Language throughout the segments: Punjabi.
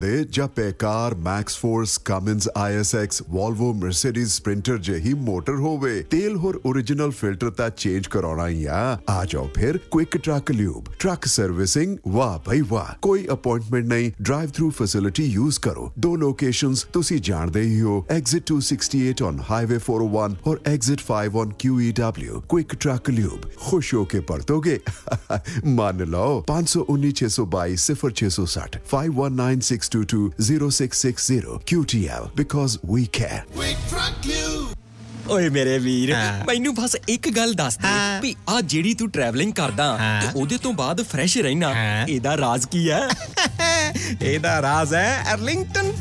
ਜਾਂ Paccar max force Cummins ISX Volvo Mercedes Sprinter ਜਿਹੀ ਮੋਟਰ ਹੋਵੇ ਤੇਲ ਹੋਰ ओरिजिनल ਫਿਲਟਰ ਤਾਂ ਚੇਂਜ ਕਰਾਉਣਾ ਹੀ ਆ ਜਾਓ ਫਿਰ quick truck lube truck servicing ਵਾਹ ਭਾਈ ਵਾਹ ਕੋਈ ਅਪਾਇੰਟਮੈਂਟ ਨਹੀਂ ਡਰਾਈਵ ਥਰੂ ਫੈਸਿਲਿਟੀ ਯੂਜ਼ ਕਰੋ ਦੋ ਲੋਕੇਸ਼ਨਸ ਤੁਸੀਂ ਜਾਣਦੇ ਹੀ ਹੋ ਐਗਜ਼ਿਟ 268 ਔਨ ਹਾਈਵੇ 401 ਔਰ exit 5 on QEW quick truck lube ਖੁਸ਼ ਹੋ ਕੇ ਪਰਤੋਗੇ ਮੰਨ ਲਓ 519 622 0660 519 622-0660 QTL because we care. Quick Truck Lube. ਓਏ ਮੇਰੇ ਵੀਰ ਮੈਨੂੰ ਬਸ ਇੱਕ ਗੱਲ ਦੱਸ ਦੇ ਵੀ ਆ ਜਿਹੜੀ ਤੂੰ ਟਰੈਵਲਿੰਗ ਕਰਦਾ ਤੇ ਉਹਦੇ ਤੋਂ ਬਾਅਦ ਫਰੈਸ਼ ਰਹਿਣਾ ਇਹਦਾ ਰਾਜ਼ ਕੀ ਹੈ ਇਹਦਾ ਰਾਜ਼ ਹੈ Arlington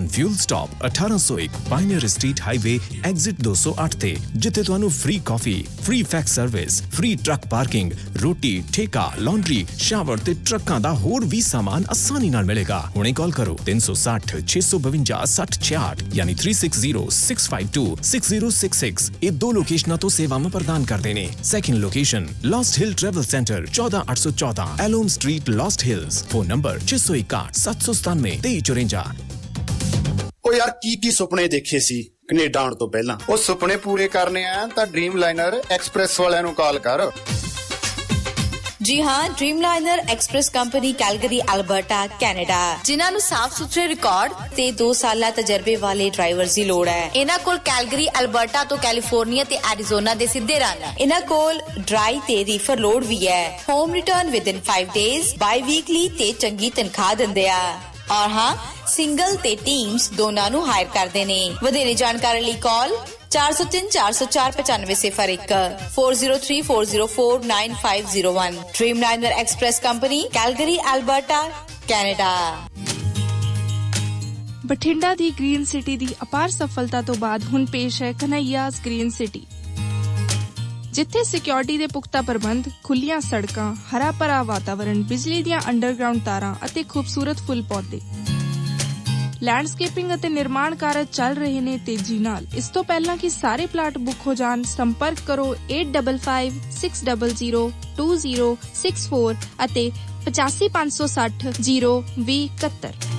fuel stop 1801 pioneer street highway exit 208 ਤੇ ਜਿੱਥੇ ਤੁਹਾਨੂੰ ਫ੍ਰੀ ਕਾਫੀ free fax service free truck parking ਰੋਟੀ ਠੇਕਾ ਲਾਂਡਰੀ ਸ਼ਾਵਰ ਤੇ ਟਰੱਕਾਂ ਦਾ ਹੋਰ ਵੀ ਸਾਮਾਨ ਆਸਾਨੀ ਨਾਲ ਮਿਲੇਗਾ ਹੁਣੇ ਕਾਲ ਕਰੋ 360 652 6066 ਯਾਨੀ 3606526066 ਇਹ ਦੋ ਲੋਕੇਸ਼ਨਾਂ ਤੋਂ ਸੇਵਾਵਾਂ ਪ੍ਰਦਾਨ ਕਰਦੇ ਨੇ second location Lost Hill travel centre 14814 Elm street Lost Hills phone number 661 797 2354 ਓ ਯਾਰ ਕੀ ਸੁਪਨੇ ਦੇਖੇ ਸੀ ਕੈਨੇਡਾ ਆਉਣ ਤੋਂ ਪਹਿਲਾਂ ਉਹ ਸੁਪਨੇ ਪੂਰੇ ਕਰਨੇ ਆ ਤਾਂ ਡ੍ਰੀਮ ਲਾਈਨਰ ਐਕਸਪ੍ਰੈਸ ਵਾਲਿਆਂ ਨੂੰ ਕਾਲ ਕਰ जी हाँ Dreamliner express company Calgary Alberta Canada जिन्हां नूं साफ सुथरे रिकॉर्ड ते 2 साला तजर्बे वाले ड्राइवर्स दी लोड़ है इन्हां कोल कैलगरी अल्बर्टा तो कैलिफोर्निया ते एरिज़ोना दे सिद्धे रन इन्हां कोल ड्राई ते रीफर लोड भी है home return with in 5 days by weekly ते चंगी तनख्वाह दिंदे आ और हाँ सिंगल ते टीम्स दोनां नूं हायर करदे ने वधेरे जानकारी लई call 403 404 9501 403 404 9501 Dreamliner express company Calgary Alberta Canada Bathinda ਦੀ ਗ੍ਰੀਨ ਸਿਟੀ ਦੀ ਅਪਾਰ ਸਫਲਤਾ ਤੋਂ ਬਾਅਦ ਹੁਣ ਪੇਸ਼ ਹੈ ਕਨ੍ਹਈਆਜ਼ ਗ੍ਰੀਨ ਸਿਟੀ ਜਿੱਥੇ ਸਿਕਿਉਰਿਟੀ ਦੇ ਪੁਖਤਾ ਪ੍ਰਬੰਧ ਖੁੱਲੀਆਂ ਸੜਕਾਂ ਹਰਾ ਭਰਾ ਵਾਤਾਵਰਣ ਬਿਜਲੀ ਦੀਆਂ ਅੰਡਰਗਰਾਉਂਡ ਤਾਰਾਂ ਅਤੇ ਖੂਬਸੂਰਤ ਫੁੱਲ ਪੌਦੇ ਲੈਂਡਸਕੇਪਿੰਗ ਅਤੇ ਨਿਰਮਾਣ ਕਾਰਜ ਚੱਲ ਰਹੇ ਨੇ ਤੇਜ਼ੀ ਨਾਲ ਇਸ ਤੋਂ ਪਹਿਲਾਂ ਕਿ ਸਾਰੇ ਪਲਾਟ ਬੁੱਕ ਹੋ ਜਾਣ ਸੰਪਰਕ ਕਰੋ 8556002064 ਅਤੇ 8556002071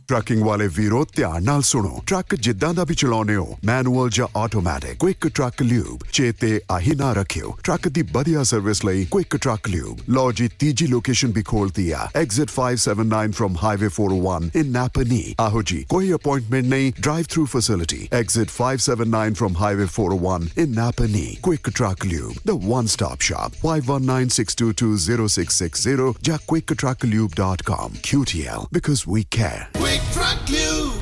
ਟਰੱਕਿੰਗ ਵਾਲੇ ਵੀਰੋ ਧਿਆਨ ਨਾਲ ਸੁਣੋ ਟਰੱਕ ਜਿੱਦਾਂ ਦਾ ਵੀ ਚਲਾਉਨੇ ਹੋ ਮੈਨੂਅਲ ਜਾਂ ਆਟੋਮੈਟਿਕ ਕੁਇਕ ਟਰੱਕ ਲਿਊਬ ਚੇਤੇ ਆਹੀ ਨਾ ਰੱਖਿਓ ਟਰੱਕ ਦੀ ਵਧੀਆ ਸਰਵਿਸ ਲਈ ਕੁਇਕ ਟਰੱਕ ਲਿਊਬ ਲਓ ਜੀ ਤੀਜੀ ਲੋਕੇਸ਼ਨ ਵੀ ਖੋਲਤੀ ਆ ਐਗਜ਼ਿਟ 579 ਫਰਮ ਹਾਈਵੇ 401 ਇਨ ਨਾਪਨੀ ਆਹੋ ਜੀ ਕੋਈ ਅਪਾਇੰਟਮੈਂਟ ਨਹੀਂ drive through facility exit 579 firm highway 401 in ਨਾਪਨੀ quick truck lube the one stop shop 5196220660 ਜਾਂ quicktrucklube.com QTL because we care Quick Truck Lube.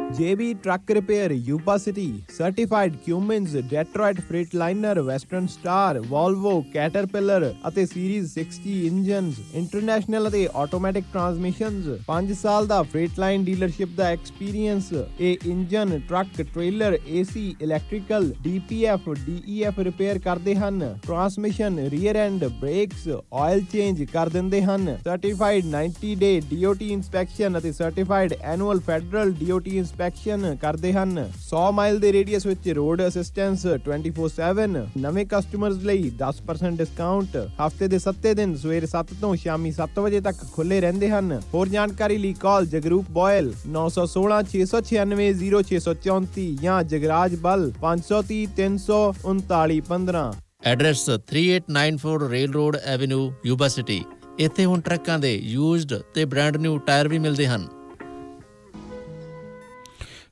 JB Truck Repair, Yuba City, Certified Cummins, Detroit Freightliner, Western Star, Volvo, Caterpillar ਅਤੇ Series 60 engines, International ਅਤੇ Automatic Transmissions, 5 ਸਾਲ ਦਾ Freightline dealership ਦਾ experience, ਇਹ engine, truck, trailer, AC, electrical, DPF, DEF repair ਕਰਦੇ ਹਨ, Transmission, rear end, brakes, oil change ਕਰ ਦਿੰਦੇ ਹਨ, Certified 90-day DOT inspection ਅਤੇ Certified Annual Federal DOT inspection ਕਰਦੇ ਹਨ 100 ਮਾਈਲ ਦੇ ਰੇਡੀਅਸ ਵਿੱਚ ਰੋਡ ਅਸਿਸਟੈਂਸ 24/7 ਨਵੇਂ ਕਸਟਮਰਸ ਲਈ 10% ਡਿਸਕਾਊਂਟ ਹਫਤੇ ਦੇ 7 ਦਿਨ ਸਵੇਰੇ 7 ਤੋਂ ਸ਼ਾਮੀ 7 ਵਜੇ ਤੱਕ ਖੁੱਲੇ ਰਹਿੰਦੇ ਹਨ ਹੋਰ ਜਾਣਕਾਰੀ ਲਈ ਕਾਲ ਜਗਰੂਪ ਬੋਇਲ 916-696-0634 ਜਾਂ ਜਗਰਾਜ ਬਲ 530-339-15 address 3894 rail road avenue Yuba city ਇੱਥੇ ਹੁਣ ਟਰੱਕਾਂ ਦੇ ਯੂਜ਼ਡ ਤੇ ਬ੍ਰਾਂਡ ਨਿਊ ਟਾਇਰ ਵੀ ਮਿਲਦੇ ਹਨ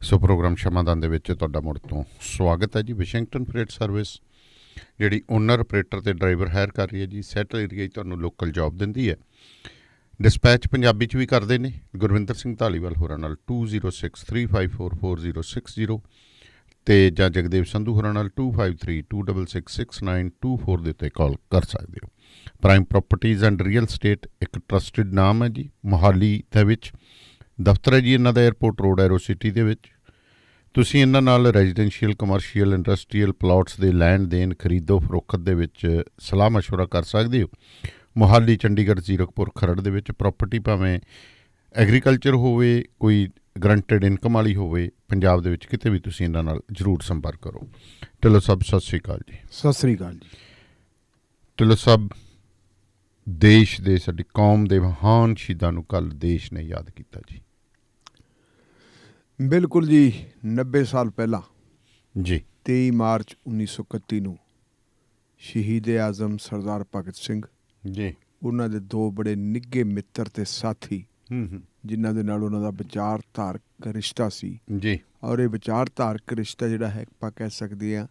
ਸੋ ਪ੍ਰੋਗਰਾਮ ਸ਼ਮਾਦਾਨ ਦੇ ਵਿੱਚ ਤੁਹਾਡਾ ਮੁੜ ਤੋਂ ਸਵਾਗਤ ਹੈ ਜੀ ਵਾਸ਼ਿੰਗਟਨ ਫਰੇਟ ਸਰਵਿਸ ਜਿਹੜੀ ਓਨਰ ਆਪਰੇਟਰ ਅਤੇ ਡਰਾਈਵਰ ਹਾਇਰ ਕਰ ਰਹੀ ਹੈ ਜੀ ਸੈਟਲ ਏਰੀਆ 'ਚ ਤੁਹਾਨੂੰ ਲੋਕਲ ਜੋਬ ਦਿੰਦੀ ਹੈ ਡਿਸਪੈਚ ਪੰਜਾਬੀ 'ਚ ਵੀ ਕਰਦੇ ਨੇ ਗੁਰਵਿੰਦਰ ਸਿੰਘ ਧਾਲੀਵਾਲ ਹੋਰਾਂ ਨਾਲ 2063544060 ਅਤੇ ਜਾਂ ਜਗਦੇਵ ਸੰਧੂ ਹੋਰਾਂ ਨਾਲ 2532666924 ਦੇ ਉੱਤੇ ਕਾਲ ਕਰ ਸਕਦੇ ਹੋ prime properties and real estate ਇੱਕ ਟਰਸਟਿਡ ਨਾਮ ਹੈ ਜੀ ਮੋਹਾਲੀ ਦੇ ਵਿੱਚ ਦਫ਼ਤਰ ਹੈ ਜੀ ਇਹਨਾਂ ਦਾ ਏਅਰਪੋਰਟ ਰੋਡ ਐਰੋ ਸਿਟੀ ਦੇ ਵਿੱਚ ਤੁਸੀਂ ਇਹਨਾਂ ਨਾਲ ਰੈਜ਼ੀਡੈਂਸ਼ੀਅਲ ਕਮਰਸ਼ੀਅਲ ਇੰਡਸਟਰੀਅਲ ਪਲਾਟਸ ਦੇ ਲੈਣ ਦੇਣ ਖਰੀਦੋ ਫਰੋਖਤ ਦੇ ਵਿੱਚ ਸਲਾਹ ਮਸ਼ਵਰਾ ਕਰ ਸਕਦੇ ਹੋ ਮੋਹਾਲੀ ਚੰਡੀਗੜ੍ਹ ਜ਼ੀਰਕਪੁਰ ਖਰੜ ਦੇ ਵਿੱਚ ਪ੍ਰੋਪਰਟੀ ਭਾਵੇਂ ਐਗਰੀਕਲਚਰ ਹੋਵੇ ਕੋਈ ਗਰੰਟਡ ਇਨਕਮ ਵਾਲੀ ਹੋਵੇ ਪੰਜਾਬ ਦੇ ਵਿੱਚ ਕਿਤੇ ਵੀ ਤੁਸੀਂ ਇਹਨਾਂ ਨਾਲ ਜ਼ਰੂਰ ਸੰਪਰਕ ਕਰੋ ਢਿੱਲੋਂ ਸਾਹਿਬ ਸਤਿ ਸ਼੍ਰੀ ਅਕਾਲ ਜੀ ਸਤਿ ਸ਼੍ਰੀ ਅਕਾਲ ਜੀ ਢਿੱਲੋਂ ਸਾਹਿਬ ਦੇਸ਼ ਦੇ, ਸਾਡੀ ਕੌਮ ਦੇ ਮਹਾਨ ਸ਼ਹੀਦਾਂ ਨੂੰ ਕੱਲ੍ਹ ਦੇਸ਼ ਨੇ ਯਾਦ ਕੀਤਾ ਜੀ। ਬਿਲਕੁਲ ਜੀ, 90 ਸਾਲ ਪਹਿਲਾਂ ਜੀ 23 ਮਾਰਚ 1931 ਨੂੰ ਸ਼ਹੀਦ ਆਜ਼ਮ ਸਰਦਾਰ ਭਗਤ ਸਿੰਘ ਜੀ, ਉਹਨਾਂ ਦੇ ਦੋ ਬੜੇ ਨਿੱਘੇ ਮਿੱਤਰ ਤੇ ਸਾਥੀ ਜਿਨ੍ਹਾਂ ਦੇ ਨਾਲ ਉਹਨਾਂ ਦਾ ਵਿਚਾਰਧਾਰਕ ਰਿਸ਼ਤਾ ਸੀ ਜੀ, ਔਰ ਇਹ ਵਿਚਾਰਧਾਰਕ ਰਿਸ਼ਤਾ ਜਿਹੜਾ ਹੈ ਆਪਾਂ ਕਹਿ ਸਕਦੇ ਹਾਂ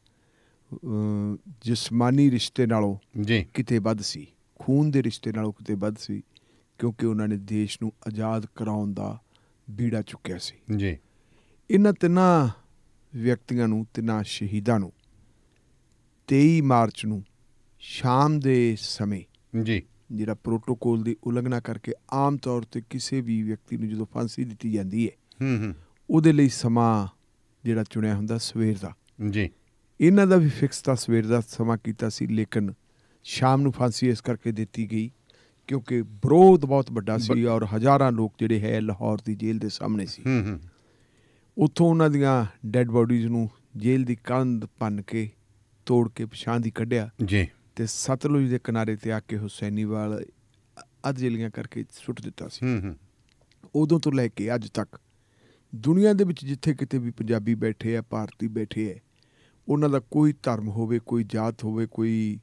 ਜਿਸਮਾਨੀ ਰਿਸ਼ਤੇ ਨਾਲੋਂ ਜੀ ਕਿਤੇ ਵੱਧ ਸੀ, ਖੂਨ ਦੇ ਰਿਸ਼ਤੇ ਨਾਲੋਂ ਕਿਤੇ ਵੱਧ ਸੀ, ਕਿਉਂਕਿ ਉਹਨਾਂ ਨੇ ਦੇਸ਼ ਨੂੰ ਆਜ਼ਾਦ ਕਰਾਉਣ ਦਾ ਬੀੜਾ ਚੁੱਕਿਆ ਸੀ ਜੀ। ਇਹਨਾਂ ਤਿੰਨਾਂ ਵਿਅਕਤੀਆਂ ਨੂੰ, ਤਿੰਨਾਂ ਸ਼ਹੀਦਾਂ ਨੂੰ 23 ਮਾਰਚ ਨੂੰ ਸ਼ਾਮ ਦੇ ਸਮੇਂ ਜੀ, ਜਿਹੜਾ ਪ੍ਰੋਟੋਕੋਲ ਦੀ ਉਲੰਘਣਾ ਕਰਕੇ ਆਮ ਤੌਰ 'ਤੇ ਕਿਸੇ ਵੀ ਵਿਅਕਤੀ ਨੂੰ ਜਦੋਂ ਫਾਂਸੀ ਦਿੱਤੀ ਜਾਂਦੀ ਹੈ ਉਹਦੇ ਲਈ ਸਮਾਂ ਜਿਹੜਾ ਚੁਣਿਆ ਹੁੰਦਾ ਸਵੇਰ ਦਾ ਜੀ। ਇਹਨਾਂ ਦਾ ਵੀ ਫਿਕਸ ਤਾਂ ਸਵੇਰ ਦਾ ਸਮਾਂ ਕੀਤਾ ਸੀ, ਲੇਕਿਨ ਸ਼ਾਮ ਨੂੰ ਫਾਂਸੀ ਇਸ ਕਰਕੇ ਦਿੱਤੀ ਗਈ ਕਿਉਂਕਿ ਵਿਰੋਧ ਬਹੁਤ ਵੱਡਾ ਸੀ ਔਰ ਹਜ਼ਾਰਾਂ ਲੋਕ ਜਿਹੜੇ ਹੈ ਲਾਹੌਰ ਦੀ ਜੇਲ੍ਹ ਦੇ ਸਾਹਮਣੇ ਸੀ। ਉੱਥੋਂ ਉਹਨਾਂ ਦੀਆਂ ਡੈੱਡ ਬੋਡੀਜ਼ ਨੂੰ ਜੇਲ੍ਹ ਦੀ ਕੰਧ ਭੰਨ ਕੇ ਤੋੜ ਕੇ ਪਿਛਾਂਹ ਦੀ ਕੱਢਿਆ ਜੀ ਤੇ ਸਤਲੁਜ ਦੇ ਕਿਨਾਰੇ ਤੇ ਆ ਕੇ ਹੁਸੈਨੀਵਾਲ ਅੱਧ ਜਲੀਆਂ ਕਰਕੇ ਸੁੱਟ ਦਿੱਤਾ ਸੀ। ਉਦੋਂ ਤੋਂ ਲੈ ਕੇ ਅੱਜ ਤੱਕ ਦੁਨੀਆ ਦੇ ਵਿੱਚ ਜਿੱਥੇ ਕਿਤੇ ਵੀ ਪੰਜਾਬੀ ਬੈਠੇ ਆ, ਭਾਰਤੀ ਬੈਠੇ ਹੈ, ਉਹਨਾਂ ਦਾ ਕੋਈ ਧਰਮ ਹੋਵੇ, ਕੋਈ ਜਾਤ ਹੋਵੇ, ਕੋਈ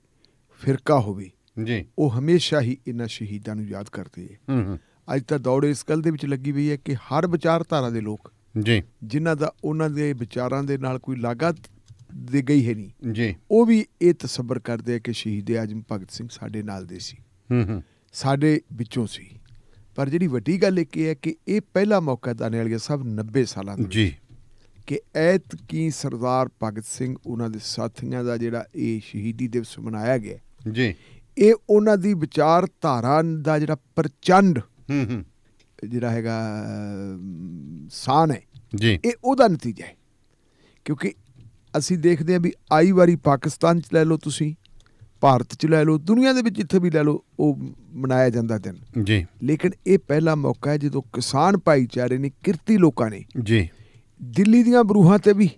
ਫਿਰਕਾ ਹੋਵੇ ਜੀ, ਉਹ ਹਮੇਸ਼ਾ ਹੀ ਇਹਨਾਂ ਸ਼ਹੀਦਾਂ ਨੂੰ ਯਾਦ ਕਰਦੇ ਹੈ। ਅੱਜ ਤਾਂ ਦੌੜ ਇਸ ਗੱਲ ਦੇ ਵਿੱਚ ਲੱਗੀ ਹੋਈ ਹੈ ਕਿ ਹਰ ਵਿਚਾਰਧਾਰਾ ਦੇ ਲੋਕ ਜੀ, ਜਿਨ੍ਹਾਂ ਦਾ ਉਹਨਾਂ ਦੇ ਵਿਚਾਰਾਂ ਦੇ ਨਾਲ ਕੋਈ ਲਾਗਤ ਦੇ ਗਈ ਹੈ ਨਹੀਂ ਜੀ, ਉਹ ਵੀ ਇਹ ਤਸੱਵਰ ਕਰਦੇ ਆ ਕਿ ਸ਼ਹੀਦ ਆਜ਼ਮ ਭਗਤ ਸਿੰਘ ਸਾਡੇ ਨਾਲ ਦੇ ਸੀ, ਸਾਡੇ ਵਿੱਚੋਂ ਸੀ। ਪਰ ਜਿਹੜੀ ਵੱਡੀ ਗੱਲ ਇੱਕ ਇਹ ਹੈ ਕਿ ਇਹ ਪਹਿਲਾ ਮੌਕਾ ਦਾਣੇ ਵਾਲੀਆ ਸਾਹਿਬ 90 ਸਾਲਾਂ ਦਾ ਜੀ ਕਿ ਐਤਕੀ ਸਰਦਾਰ ਭਗਤ ਸਿੰਘ ਉਹਨਾਂ ਦੇ ਸਾਥੀਆਂ ਦਾ ਜਿਹੜਾ ਇਹ ਸ਼ਹੀਦੀ ਦਿਵਸ ਮਨਾਇਆ ਗਿਆ ਜੀ, ਇਹ ਉਹਨਾਂ ਦੀ ਵਿਚਾਰਧਾਰਾ ਦਾ ਜਿਹੜਾ ਪ੍ਰਚੰਡ ਜਿਹੜਾ ਹੈਗਾ ਸਾਨ ਹੈ ਜੀ, ਇਹ ਉਹਦਾ ਨਤੀਜਾ ਹੈ। ਕਿਉਂਕਿ ਅਸੀਂ ਦੇਖਦੇ ਹਾਂ ਵੀ ਆਈ ਵਾਰੀ ਪਾਕਿਸਤਾਨ 'ਚ ਲੈ ਲਓ, ਤੁਸੀਂ ਭਾਰਤ 'ਚ ਲੈ ਲਓ, ਦੁਨੀਆ ਦੇ ਵਿੱਚ ਜਿੱਥੇ ਵੀ ਲੈ ਲਓ, ਉਹ ਮਨਾਇਆ ਜਾਂਦਾ ਦਿਨ ਜੀ। ਲੇਕਿਨ ਇਹ ਪਹਿਲਾ ਮੌਕਾ ਹੈ ਜਦੋਂ ਕਿਸਾਨ ਭਾਈਚਾਰੇ ਨੇ, ਕਿਰਤੀ ਲੋਕਾਂ ਨੇ ਜੀ ਦਿੱਲੀ ਦੀਆਂ ਬਰੂਹਾਂ ਤੇ ਵੀ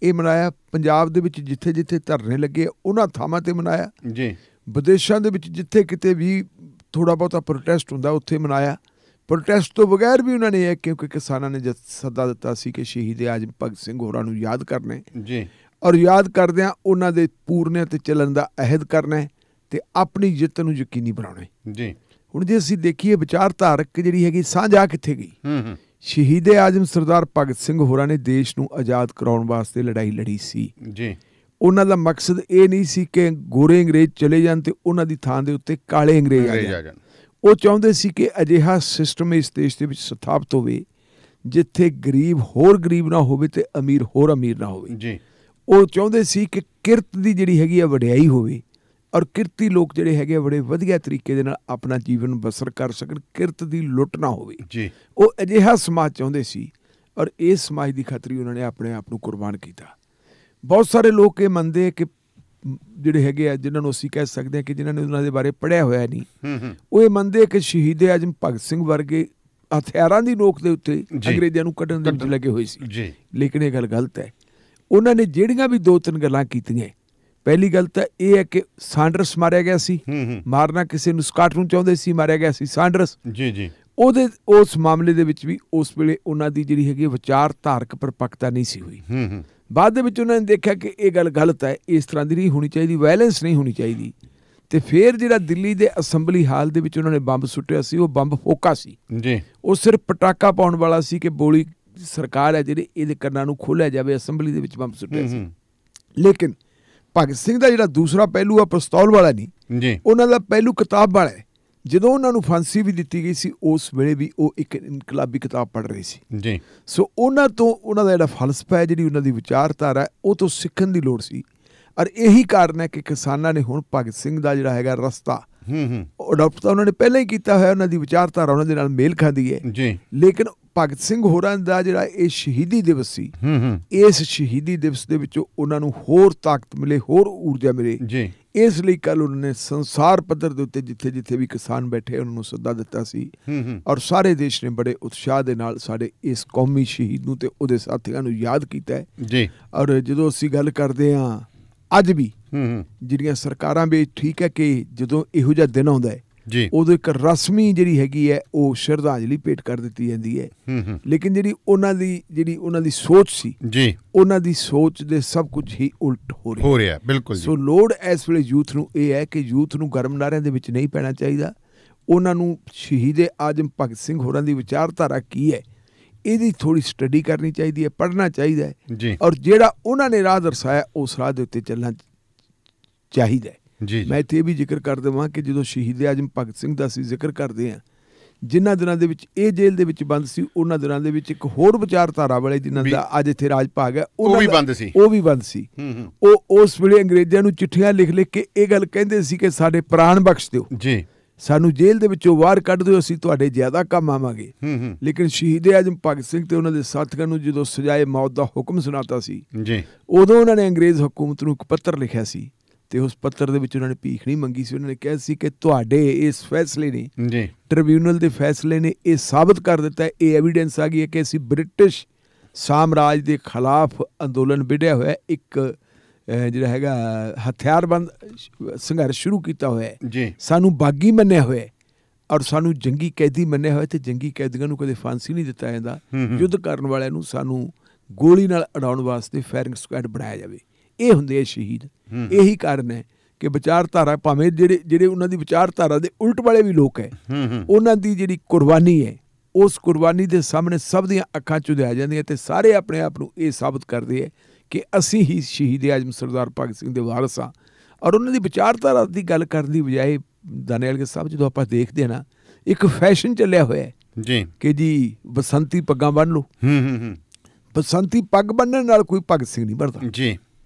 ਇਹ ਮਨਾਇਆ, ਪੰਜਾਬ ਦੇ ਵਿੱਚ ਜਿੱਥੇ ਜਿੱਥੇ ਧਰਨੇ ਲੱਗੇ ਉਹਨਾਂ ਥਾਵਾਂ ਤੇ ਮਨਾਇਆ ਜੀ, ਵਿਦੇਸ਼ਾਂ ਦੇ ਵਿੱਚ ਜਿੱਥੇ ਕਿਤੇ ਵੀ ਥੋੜ੍ਹਾ ਬਹੁਤਾ ਪ੍ਰੋਟੈਸਟ ਹੁੰਦਾ ਉੱਥੇ ਮਨਾਇਆ। ਪ੍ਰੋਟੈਸਟ ਤੋਂ ਬਗੈਰ ਵੀ ਉਹਨਾਂ ਨੇ ਇਹ ਕਿਉਂਕਿ ਕਿਸਾਨਾਂ ਨੇ ਸੱਦਾ ਦਿੱਤਾ ਸੀ ਕਿ ਸ਼ਹੀਦ ਆਜ਼ਮ ਭਗਤ ਸਿੰਘ ਹੋਰਾਂ ਨੂੰ ਯਾਦ ਕਰਨਾ ਜੀ, ਔਰ ਯਾਦ ਕਰਦਿਆਂ ਉਹਨਾਂ ਦੇ ਪੂਰਨਿਆਂ 'ਤੇ ਚੱਲਣ ਦਾ ਅਹਿਦ ਕਰਨਾ ਅਤੇ ਆਪਣੀ ਜਿੱਤ ਨੂੰ ਯਕੀਨੀ ਬਣਾਉਣਾ ਜੀ। ਹੁਣ ਜੇ ਅਸੀਂ ਦੇਖੀਏ ਵਿਚਾਰਧਾਰਕ ਜਿਹੜੀ ਹੈਗੀ ਸਾਂਝ ਆ ਕਿੱਥੇ ਗਈ। ਸ਼ਹੀਦ ਆਜ਼ਮ ਸਰਦਾਰ ਭਗਤ ਸਿੰਘ ਹੋਰਾਂ ਨੇ ਦੇਸ਼ ਨੂੰ ਆਜ਼ਾਦ ਕਰਾਉਣ ਵਾਸਤੇ ਲੜਾਈ ਲੜੀ ਸੀ ਜੀ। ਉਹਨਾਂ ਦਾ ਮਕਸਦ ਇਹ ਨਹੀਂ ਸੀ ਕਿ ਗੋਰੇ ਅੰਗਰੇਜ਼ ਚਲੇ ਜਾਣ ਅਤੇ ਉਹਨਾਂ ਦੀ ਥਾਂ ਦੇ ਉੱਤੇ ਕਾਲੇ ਅੰਗਰੇਜ਼ ਆ ਜਾਣ। ਉਹ ਚਾਹੁੰਦੇ ਸੀ ਕਿ ਅਜਿਹਾ ਸਿਸਟਮ ਇਸ ਦੇਸ਼ ਦੇ ਵਿੱਚ ਸਥਾਪਿਤ ਹੋਵੇ ਜਿੱਥੇ ਗਰੀਬ ਹੋਰ ਗਰੀਬ ਨਾ ਹੋਵੇ ਅਤੇ ਅਮੀਰ ਹੋਰ ਅਮੀਰ ਨਾ ਹੋਵੇ ਜੀ। ਉਹ ਚਾਹੁੰਦੇ ਸੀ ਕਿ ਕਿਰਤ ਦੀ ਜਿਹੜੀ ਹੈਗੀ ਆ ਵਡਿਆਈ ਹੋਵੇ ਔਰ ਕਿਰਤੀ ਲੋਕ ਜਿਹੜੇ ਹੈਗੇ ਆ ਬੜੇ ਵਧੀਆ ਤਰੀਕੇ ਦੇ ਨਾਲ ਆਪਣਾ ਜੀਵਨ ਬਸਰ ਕਰ ਸਕਣ, ਕਿਰਤ ਦੀ ਲੁੱਟ ਨਾ ਹੋਵੇ ਜੀ। ਉਹ ਅਜਿਹਾ ਸਮਾਜ ਚਾਹੁੰਦੇ ਸੀ ਔਰ ਇਸ ਸਮਾਜ ਦੀ ਖਾਤਰ ਉਹਨਾਂ ਨੇ ਆਪਣੇ ਆਪ ਨੂੰ ਕੁਰਬਾਨ ਕੀਤਾ। ਬਹੁਤ ਸਾਰੇ ਲੋਕ ਇਹ ਮੰਨਦੇ ਕਿ ਜਿਹੜੇ ਹੈਗੇ ਆ ਜਿਨ੍ਹਾਂ ਨੂੰ ਅਸੀਂ ਕਹਿ ਸਕਦੇ ਹਾਂ ਕਿ ਜਿਨ੍ਹਾਂ ਨੇ ਉਹਨਾਂ ਦੇ ਬਾਰੇ ਪੜ੍ਹਿਆ ਹੋਇਆ ਨਹੀਂ, ਉਹ ਇਹ ਮੰਨਦੇ ਕਿ ਸ਼ਹੀਦ ਆਜ਼ਮ ਭਗਤ ਸਿੰਘ ਵਰਗੇ ਹਥਿਆਰਾਂ ਦੀ ਨੋਕ ਦੇ ਉੱਤੇ ਅੰਗਰੇਜ਼ਾਂ ਨੂੰ ਕੱਢਣ ਦੇ ਵਿੱਚ ਲੱਗੇ ਹੋਏ ਸੀ। ਲੇਕਿਨ ਇਹ ਗੱਲ ਗਲਤ ਹੈ। ਉਹਨਾਂ ਨੇ ਜਿਹੜੀਆਂ ਵੀ ਦੋ ਤਿੰਨ ਗੱਲਾਂ ਕੀਤੀਆਂ, ਪਹਿਲੀ ਗੱਲ ਤਾਂ ਇਹ ਹੈ ਕਿ ਸਾਂਡਰਸ ਮਾਰਿਆ ਗਿਆ ਸੀ, ਮਾਰਨਾ ਕਿਸੇ ਨੂੰ ਸਕਾਟ ਨੂੰ ਚਾਹੁੰਦੇ ਸੀ, ਮਾਰਿਆ ਗਿਆ ਸੀ ਸਾਂਡਰਸ ਜੀ ਜੀ। ਉਹਦੇ ਉਸ ਮਾਮਲੇ ਦੇ ਵਿੱਚ ਵੀ ਉਸ ਵੇਲੇ ਉਹਨਾਂ ਦੀ ਜਿਹੜੀ ਹੈਗੀ ਵਿਚਾਰਧਾਰਕ ਪਰਪੱਕਤਾ ਨਹੀਂ ਸੀ ਹੋਈ। ਬਾਅਦ ਦੇ ਵਿੱਚ ਉਹਨਾਂ ਨੇ ਦੇਖਿਆ ਕਿ ਇਹ ਗੱਲ ਗਲਤ ਹੈ, ਇਸ ਤਰ੍ਹਾਂ ਦੀ ਨਹੀਂ ਹੋਣੀ ਚਾਹੀਦੀ, ਵਾਇਲੈਂਸ ਨਹੀਂ ਹੋਣੀ ਚਾਹੀਦੀ। ਅਤੇ ਫਿਰ ਜਿਹੜਾ ਦਿੱਲੀ ਦੇ ਅਸੈਂਬਲੀ ਹਾਲ ਦੇ ਵਿੱਚ ਉਹਨਾਂ ਨੇ ਬੰਬ ਸੁੱਟਿਆ ਸੀ, ਉਹ ਬੰਬ ਫੋਕਾ ਸੀ ਜੀ। ਉਹ ਸਿਰਫ ਪਟਾਕਾ ਪਾਉਣ ਵਾਲਾ ਸੀ ਕਿ ਬੋਲੀ ਸਰਕਾਰ ਹੈ ਜਿਹੜੇ ਇਹਦੇ ਕੰਨਾਂ ਨੂੰ ਖੋਲ੍ਹਿਆ ਜਾਵੇ। ਅਸੈਂਬਲੀ ਦੇ ਵਿੱਚ ਬੰਬ ਸੁੱਟਿਆ ਸੀ। ਲੇਕਿਨ ਭਗਤ ਸਿੰਘ ਦਾ ਜਿਹੜਾ ਦੂਸਰਾ ਪਹਿਲੂ ਆ ਪਿਸਤੌਲ ਵਾਲਾ ਨਹੀਂ ਜੀ, ਉਹਨਾਂ ਦਾ ਪਹਿਲੂ ਕਿਤਾਬ ਵਾਲਾ ਹੈ। ਜਦੋਂ ਉਹਨਾਂ ਨੂੰ ਫਾਂਸੀ ਵੀ ਦਿੱਤੀ ਗਈ ਸੀ ਉਸ ਵੇਲੇ ਵੀ ਉਹ ਇੱਕ ਇਨਕਲਾਬੀ ਕਿਤਾਬ ਪੜ੍ਹ ਰਹੀ ਸੀ ਜੀ। ਸੋ ਉਹਨਾਂ ਤੋਂ ਉਹਨਾਂ ਦਾ ਜਿਹੜਾ ਫਲਸਫਾ ਹੈ, ਜਿਹੜੀ ਉਹਨਾਂ ਦੀ ਵਿਚਾਰਧਾਰਾ ਹੈ, ਉਹ ਤੋਂ ਸਿੱਖਣ ਦੀ ਲੋੜ ਸੀ। ਔਰ ਇਹੀ ਕਾਰਨ ਹੈ ਕਿ ਕਿਸਾਨਾਂ ਨੇ ਹੁਣ ਭਗਤ ਸਿੰਘ ਦਾ ਜਿਹੜਾ ਹੈਗਾ ਰਸਤਾ ਉਹ ਅਡਾਪਟ ਤਾਂ ਉਹਨਾਂ ਨੇ ਪਹਿਲਾਂ ਹੀ ਕੀਤਾ ਹੋਇਆ, ਉਹਨਾਂ ਦੀ ਵਿਚਾਰਧਾਰਾ ਉਹਨਾਂ ਦੇ ਨਾਲ ਮੇਲ ਖਾਂਦੀ ਹੈ ਜੀ। ਲੇਕਿਨ ਭਗਤ ਸਿੰਘ ਹੋਰਾਂ ਦਾ ਜਿਹੜਾ ਇਹ ਸ਼ਹੀਦੀ ਦਿਵਸ ਸੀ, ਇਸ ਸ਼ਹੀਦੀ ਦਿਵਸ ਦੇ ਵਿੱਚੋਂ ਉਹਨਾਂ ਨੂੰ ਹੋਰ ਤਾਕਤ ਮਿਲੇ, ਹੋਰ ਊਰਜਾ ਮਿਲੇ ਜੀ। ਇਸ ਲਈ ਕੱਲ੍ਹ ਉਹਨਾਂ ਨੇ ਸੰਸਾਰ ਪੱਧਰ ਦੇ ਉੱਤੇ ਜਿੱਥੇ ਜਿੱਥੇ ਵੀ ਕਿਸਾਨ ਬੈਠੇ ਉਹਨਾਂ ਨੂੰ ਸੱਦਾ ਦਿੱਤਾ ਸੀ ਔਰ ਸਾਰੇ ਦੇਸ਼ ਨੇ ਬੜੇ ਉਤਸ਼ਾਹ ਦੇ ਨਾਲ ਸਾਡੇ ਇਸ ਕੌਮੀ ਸ਼ਹੀਦ ਨੂੰ ਤੇ ਉਹਦੇ ਸਾਥੀਆਂ ਨੂੰ ਯਾਦ ਕੀਤਾ ਹੈ ਜੀ। ਔਰ ਜਦੋਂ ਅਸੀਂ ਗੱਲ ਕਰਦੇ ਹਾਂ ਅੱਜ ਵੀ ਜਿਹੜੀਆਂ ਸਰਕਾਰਾਂ ਵੀ ਠੀਕ ਹੈ ਕਿ ਜਦੋਂ ਇਹੋ ਜਿਹਾ ਦਿਨ ਆਉਂਦਾ ਹੈ ਉਦੋਂ ਇੱਕ ਰਸਮੀ ਜਿਹੜੀ ਹੈਗੀ ਹੈ ਉਹ ਸ਼ਰਧਾਂਜਲੀ ਭੇਟ ਕਰ ਦਿੱਤੀ ਜਾਂਦੀ ਹੈ। ਲੇਕਿਨ ਜਿਹੜੀ ਉਹਨਾਂ ਦੀ ਸੋਚ ਸੀ ਉਹਨਾਂ ਦੀ ਸੋਚ ਦੇ ਸਭ ਕੁਝ ਹੀ ਉਲਟ ਹੋ ਰਿਹਾ। ਬਿਲਕੁਲ। ਸੋ ਲੋੜ ਇਸ ਵੇਲੇ ਯੂਥ ਨੂੰ ਇਹ ਹੈ ਕਿ ਯੂਥ ਨੂੰ ਗਰਮ ਨਾਅਰਿਆਂ ਦੇ ਵਿੱਚ ਨਹੀਂ ਪੈਣਾ ਚਾਹੀਦਾ। ਉਹਨਾਂ ਨੂੰ ਸ਼ਹੀਦ ਆਜ਼ਮ ਭਗਤ ਸਿੰਘ ਹੋਰਾਂ ਦੀ ਵਿਚਾਰਧਾਰਾ ਕੀ ਹੈ ਇਹਦੀ ਥੋੜ੍ਹੀ ਸਟੱਡੀ ਕਰਨੀ ਚਾਹੀਦੀ ਹੈ, ਪੜ੍ਹਨਾ ਚਾਹੀਦਾ ਹੈ, ਔਰ ਜਿਹੜਾ ਉਹਨਾਂ ਨੇ ਰਾਹ ਦਰਸਾਇਆ ਉਸ ਰਾਹ ਦੇ ਉੱਤੇ ਚੱਲਣਾ ਚਾਹੀਦਾ ਹੈ। ਮੈਂ ਇੱਥੇ ਇਹ ਵੀ ਜ਼ਿਕਰ ਕਰ ਦੇਵਾਂ ਕਿ ਜਦੋਂ ਸ਼ਹੀਦ ਆਜ਼ਮ ਭਗਤ ਸਿੰਘ ਦਾ ਅਸੀਂ ਜ਼ਿਕਰ ਕਰਦੇ ਹਾਂ, ਜਿਨ੍ਹਾਂ ਦਿਨਾਂ ਦੇ ਵਿੱਚ ਇਹ ਜੇਲ੍ਹ ਦੇ ਵਿੱਚ ਬੰਦ ਸੀ, ਉਹਨਾਂ ਦਿਨਾਂ ਦੇ ਵਿੱਚ ਇੱਕ ਹੋਰ ਵਿਚਾਰਧਾਰਾ ਵਾਲੇ ਜਿਨ੍ਹਾਂ ਦਾ ਅੱਜ ਇੱਥੇ ਰਾਜ ਭਾਗ ਹੈ ਉਹ ਵੀ ਬੰਦ ਸੀ। ਉਹ ਉਸ ਵੇਲੇ ਅੰਗਰੇਜ਼ਾਂ ਨੂੰ ਚਿੱਠੀਆਂ ਲਿਖ ਕੇ ਇਹ ਗੱਲ ਕਹਿੰਦੇ ਸੀ ਕਿ ਸਾਡੇ ਪ੍ਰਾਣ ਬਖਸ਼ ਦਿਓ, ਸਾਨੂੰ ਜੇਲ੍ਹ ਦੇ ਵਿੱਚੋਂ ਬਾਹਰ ਕੱਢ ਦਿਓ, ਅਸੀਂ ਤੁਹਾਡੇ ਜ਼ਿਆਦਾ ਕੰਮ ਆਵਾਂਗੇ। ਲੇਕਿਨ ਸ਼ਹੀਦ ਆਜ਼ਮ ਭਗਤ ਸਿੰਘ ਤੇ ਉਹਨਾਂ ਦੇ ਸਾਥੀਆਂ ਨੂੰ ਜਦੋਂ ਸਜ਼ਾਏ ਮੌਤ ਦਾ ਹੁਕਮ ਸੁਣਾਤਾ ਸੀ, ਉਦੋਂ ਉਹਨਾਂ ਨੇ ਅੰਗਰੇਜ਼ ਹਕੂਮਤ ਨੂੰ ਇੱਕ ਪੱਤਰ ਲਿਖਿਆ ਸੀ ਤੇ ਉਸ ਪੱਤਰ ਦੇ ਵਿੱਚ ਉਹਨਾਂ ਨੇ ਭੀਖ ਨਹੀਂ ਮੰਗੀ ਸੀ। ਉਹਨਾਂ ਨੇ ਕਿਹਾ ਸੀ ਕਿ ਤੁਹਾਡੇ ਇਸ ਫੈਸਲੇ ਨੇ, ਟ੍ਰਿਬਿਊਨਲ ਦੇ ਫੈਸਲੇ ਨੇ ਇਹ ਸਾਬਤ ਕਰ ਦਿੱਤਾ ਹੈ, ਇਹ ਐਵੀਡੈਂਸ ਆ ਗਈ ਹੈ ਕਿ ਅਸੀਂ ਬ੍ਰਿਟਿਸ਼ ਸਾਮਰਾਜ ਦੇ ਖਿਲਾਫ ਅੰਦੋਲਨ ਵਿੱਢਿਆ ਹੋਇਆ ਇੱਕ ਜਿਹੜਾ ਹੈਗਾ ਹਥਿਆਰਬੰਦ ਸੰਘਰਸ਼ ਸ਼ੁਰੂ ਕੀਤਾ ਹੋਇਆ ਹੈ, ਸਾਨੂੰ ਬਾਗੀ ਮੰਨਿਆ ਹੋਇਆ ਔਰ ਸਾਨੂੰ ਜੰਗੀ ਕੈਦੀ ਮੰਨਿਆ ਹੋਇਆ, ਤੇ ਜੰਗੀ ਕੈਦੀਆਂ ਨੂੰ ਕਦੇ ਫਾਂਸੀ ਨਹੀਂ ਦਿੱਤਾ ਜਾਂਦਾ। ਯੁੱਧ ਕਰਨ ਵਾਲਿਆਂ ਨੂੰ ਸਾਨੂੰ ਗੋਲੀ ਨਾਲ ਉਡਾਉਣ ਵਾਸਤੇ ਫਾਇਰਿੰਗ ਸਕੁਐਡ ਬਣਾਇਆ ਜਾਵੇ। ਇਹ ਹੁੰਦੇ ਆ ਸ਼ਹੀਦ। ਇਹੀ ਕਾਰਨ ਹੈ ਕਿ ਵਿਚਾਰਧਾਰਾ ਭਾਵੇਂ ਜਿਹੜੇ ਉਹਨਾਂ ਦੀ ਵਿਚਾਰਧਾਰਾ ਦੇ ਉਲਟ ਵਾਲੇ ਵੀ ਲੋਕ ਹੈ, ਉਹਨਾਂ ਦੀ ਜਿਹੜੀ ਕੁਰਬਾਨੀ ਹੈ ਉਸ ਕੁਰਬਾਨੀ ਦੇ ਸਾਹਮਣੇ ਸਭ ਦੀਆਂ ਅੱਖਾਂ ਝੁੰਦਿਆ ਜਾਂਦੀਆਂ ਤੇ ਸਾਰੇ ਆਪਣੇ ਆਪ ਨੂੰ ਇਹ ਸਾਬਤ ਕਰਦੇ ਹੈ ਕਿ ਅਸੀਂ ਹੀ ਸ਼ਹੀਦ ਆਜ਼ਮ ਸਰਦਾਰ ਭਗਤ ਸਿੰਘ ਦੇ ਵਾਰਸ ਹਾਂ। ਔਰ ਉਹਨਾਂ ਦੀ ਵਿਚਾਰਧਾਰਾ ਦੀ ਗੱਲ ਕਰਨ ਦੀ ਬਜਾਏ ਦਾਨੇਵਾਲ ਸਾਹਿਬ ਜਦੋਂ ਆਪਾਂ ਦੇਖਦੇ ਹਾਂ ਨਾ, ਇੱਕ ਫੈਸ਼ਨ ਚੱਲਿਆ ਹੋਇਆ ਹੈ ਕਿ ਜੀ ਬਸੰਤੀ ਪੱਗਾਂ ਬੰਨ੍ਹ ਲਓ। ਬਸੰਤੀ ਪੱਗ ਬੰਨ੍ਹਣ ਨਾਲ ਕੋਈ ਭਗਤ ਸਿੰਘ ਨਹੀਂ ਬਣਦਾ।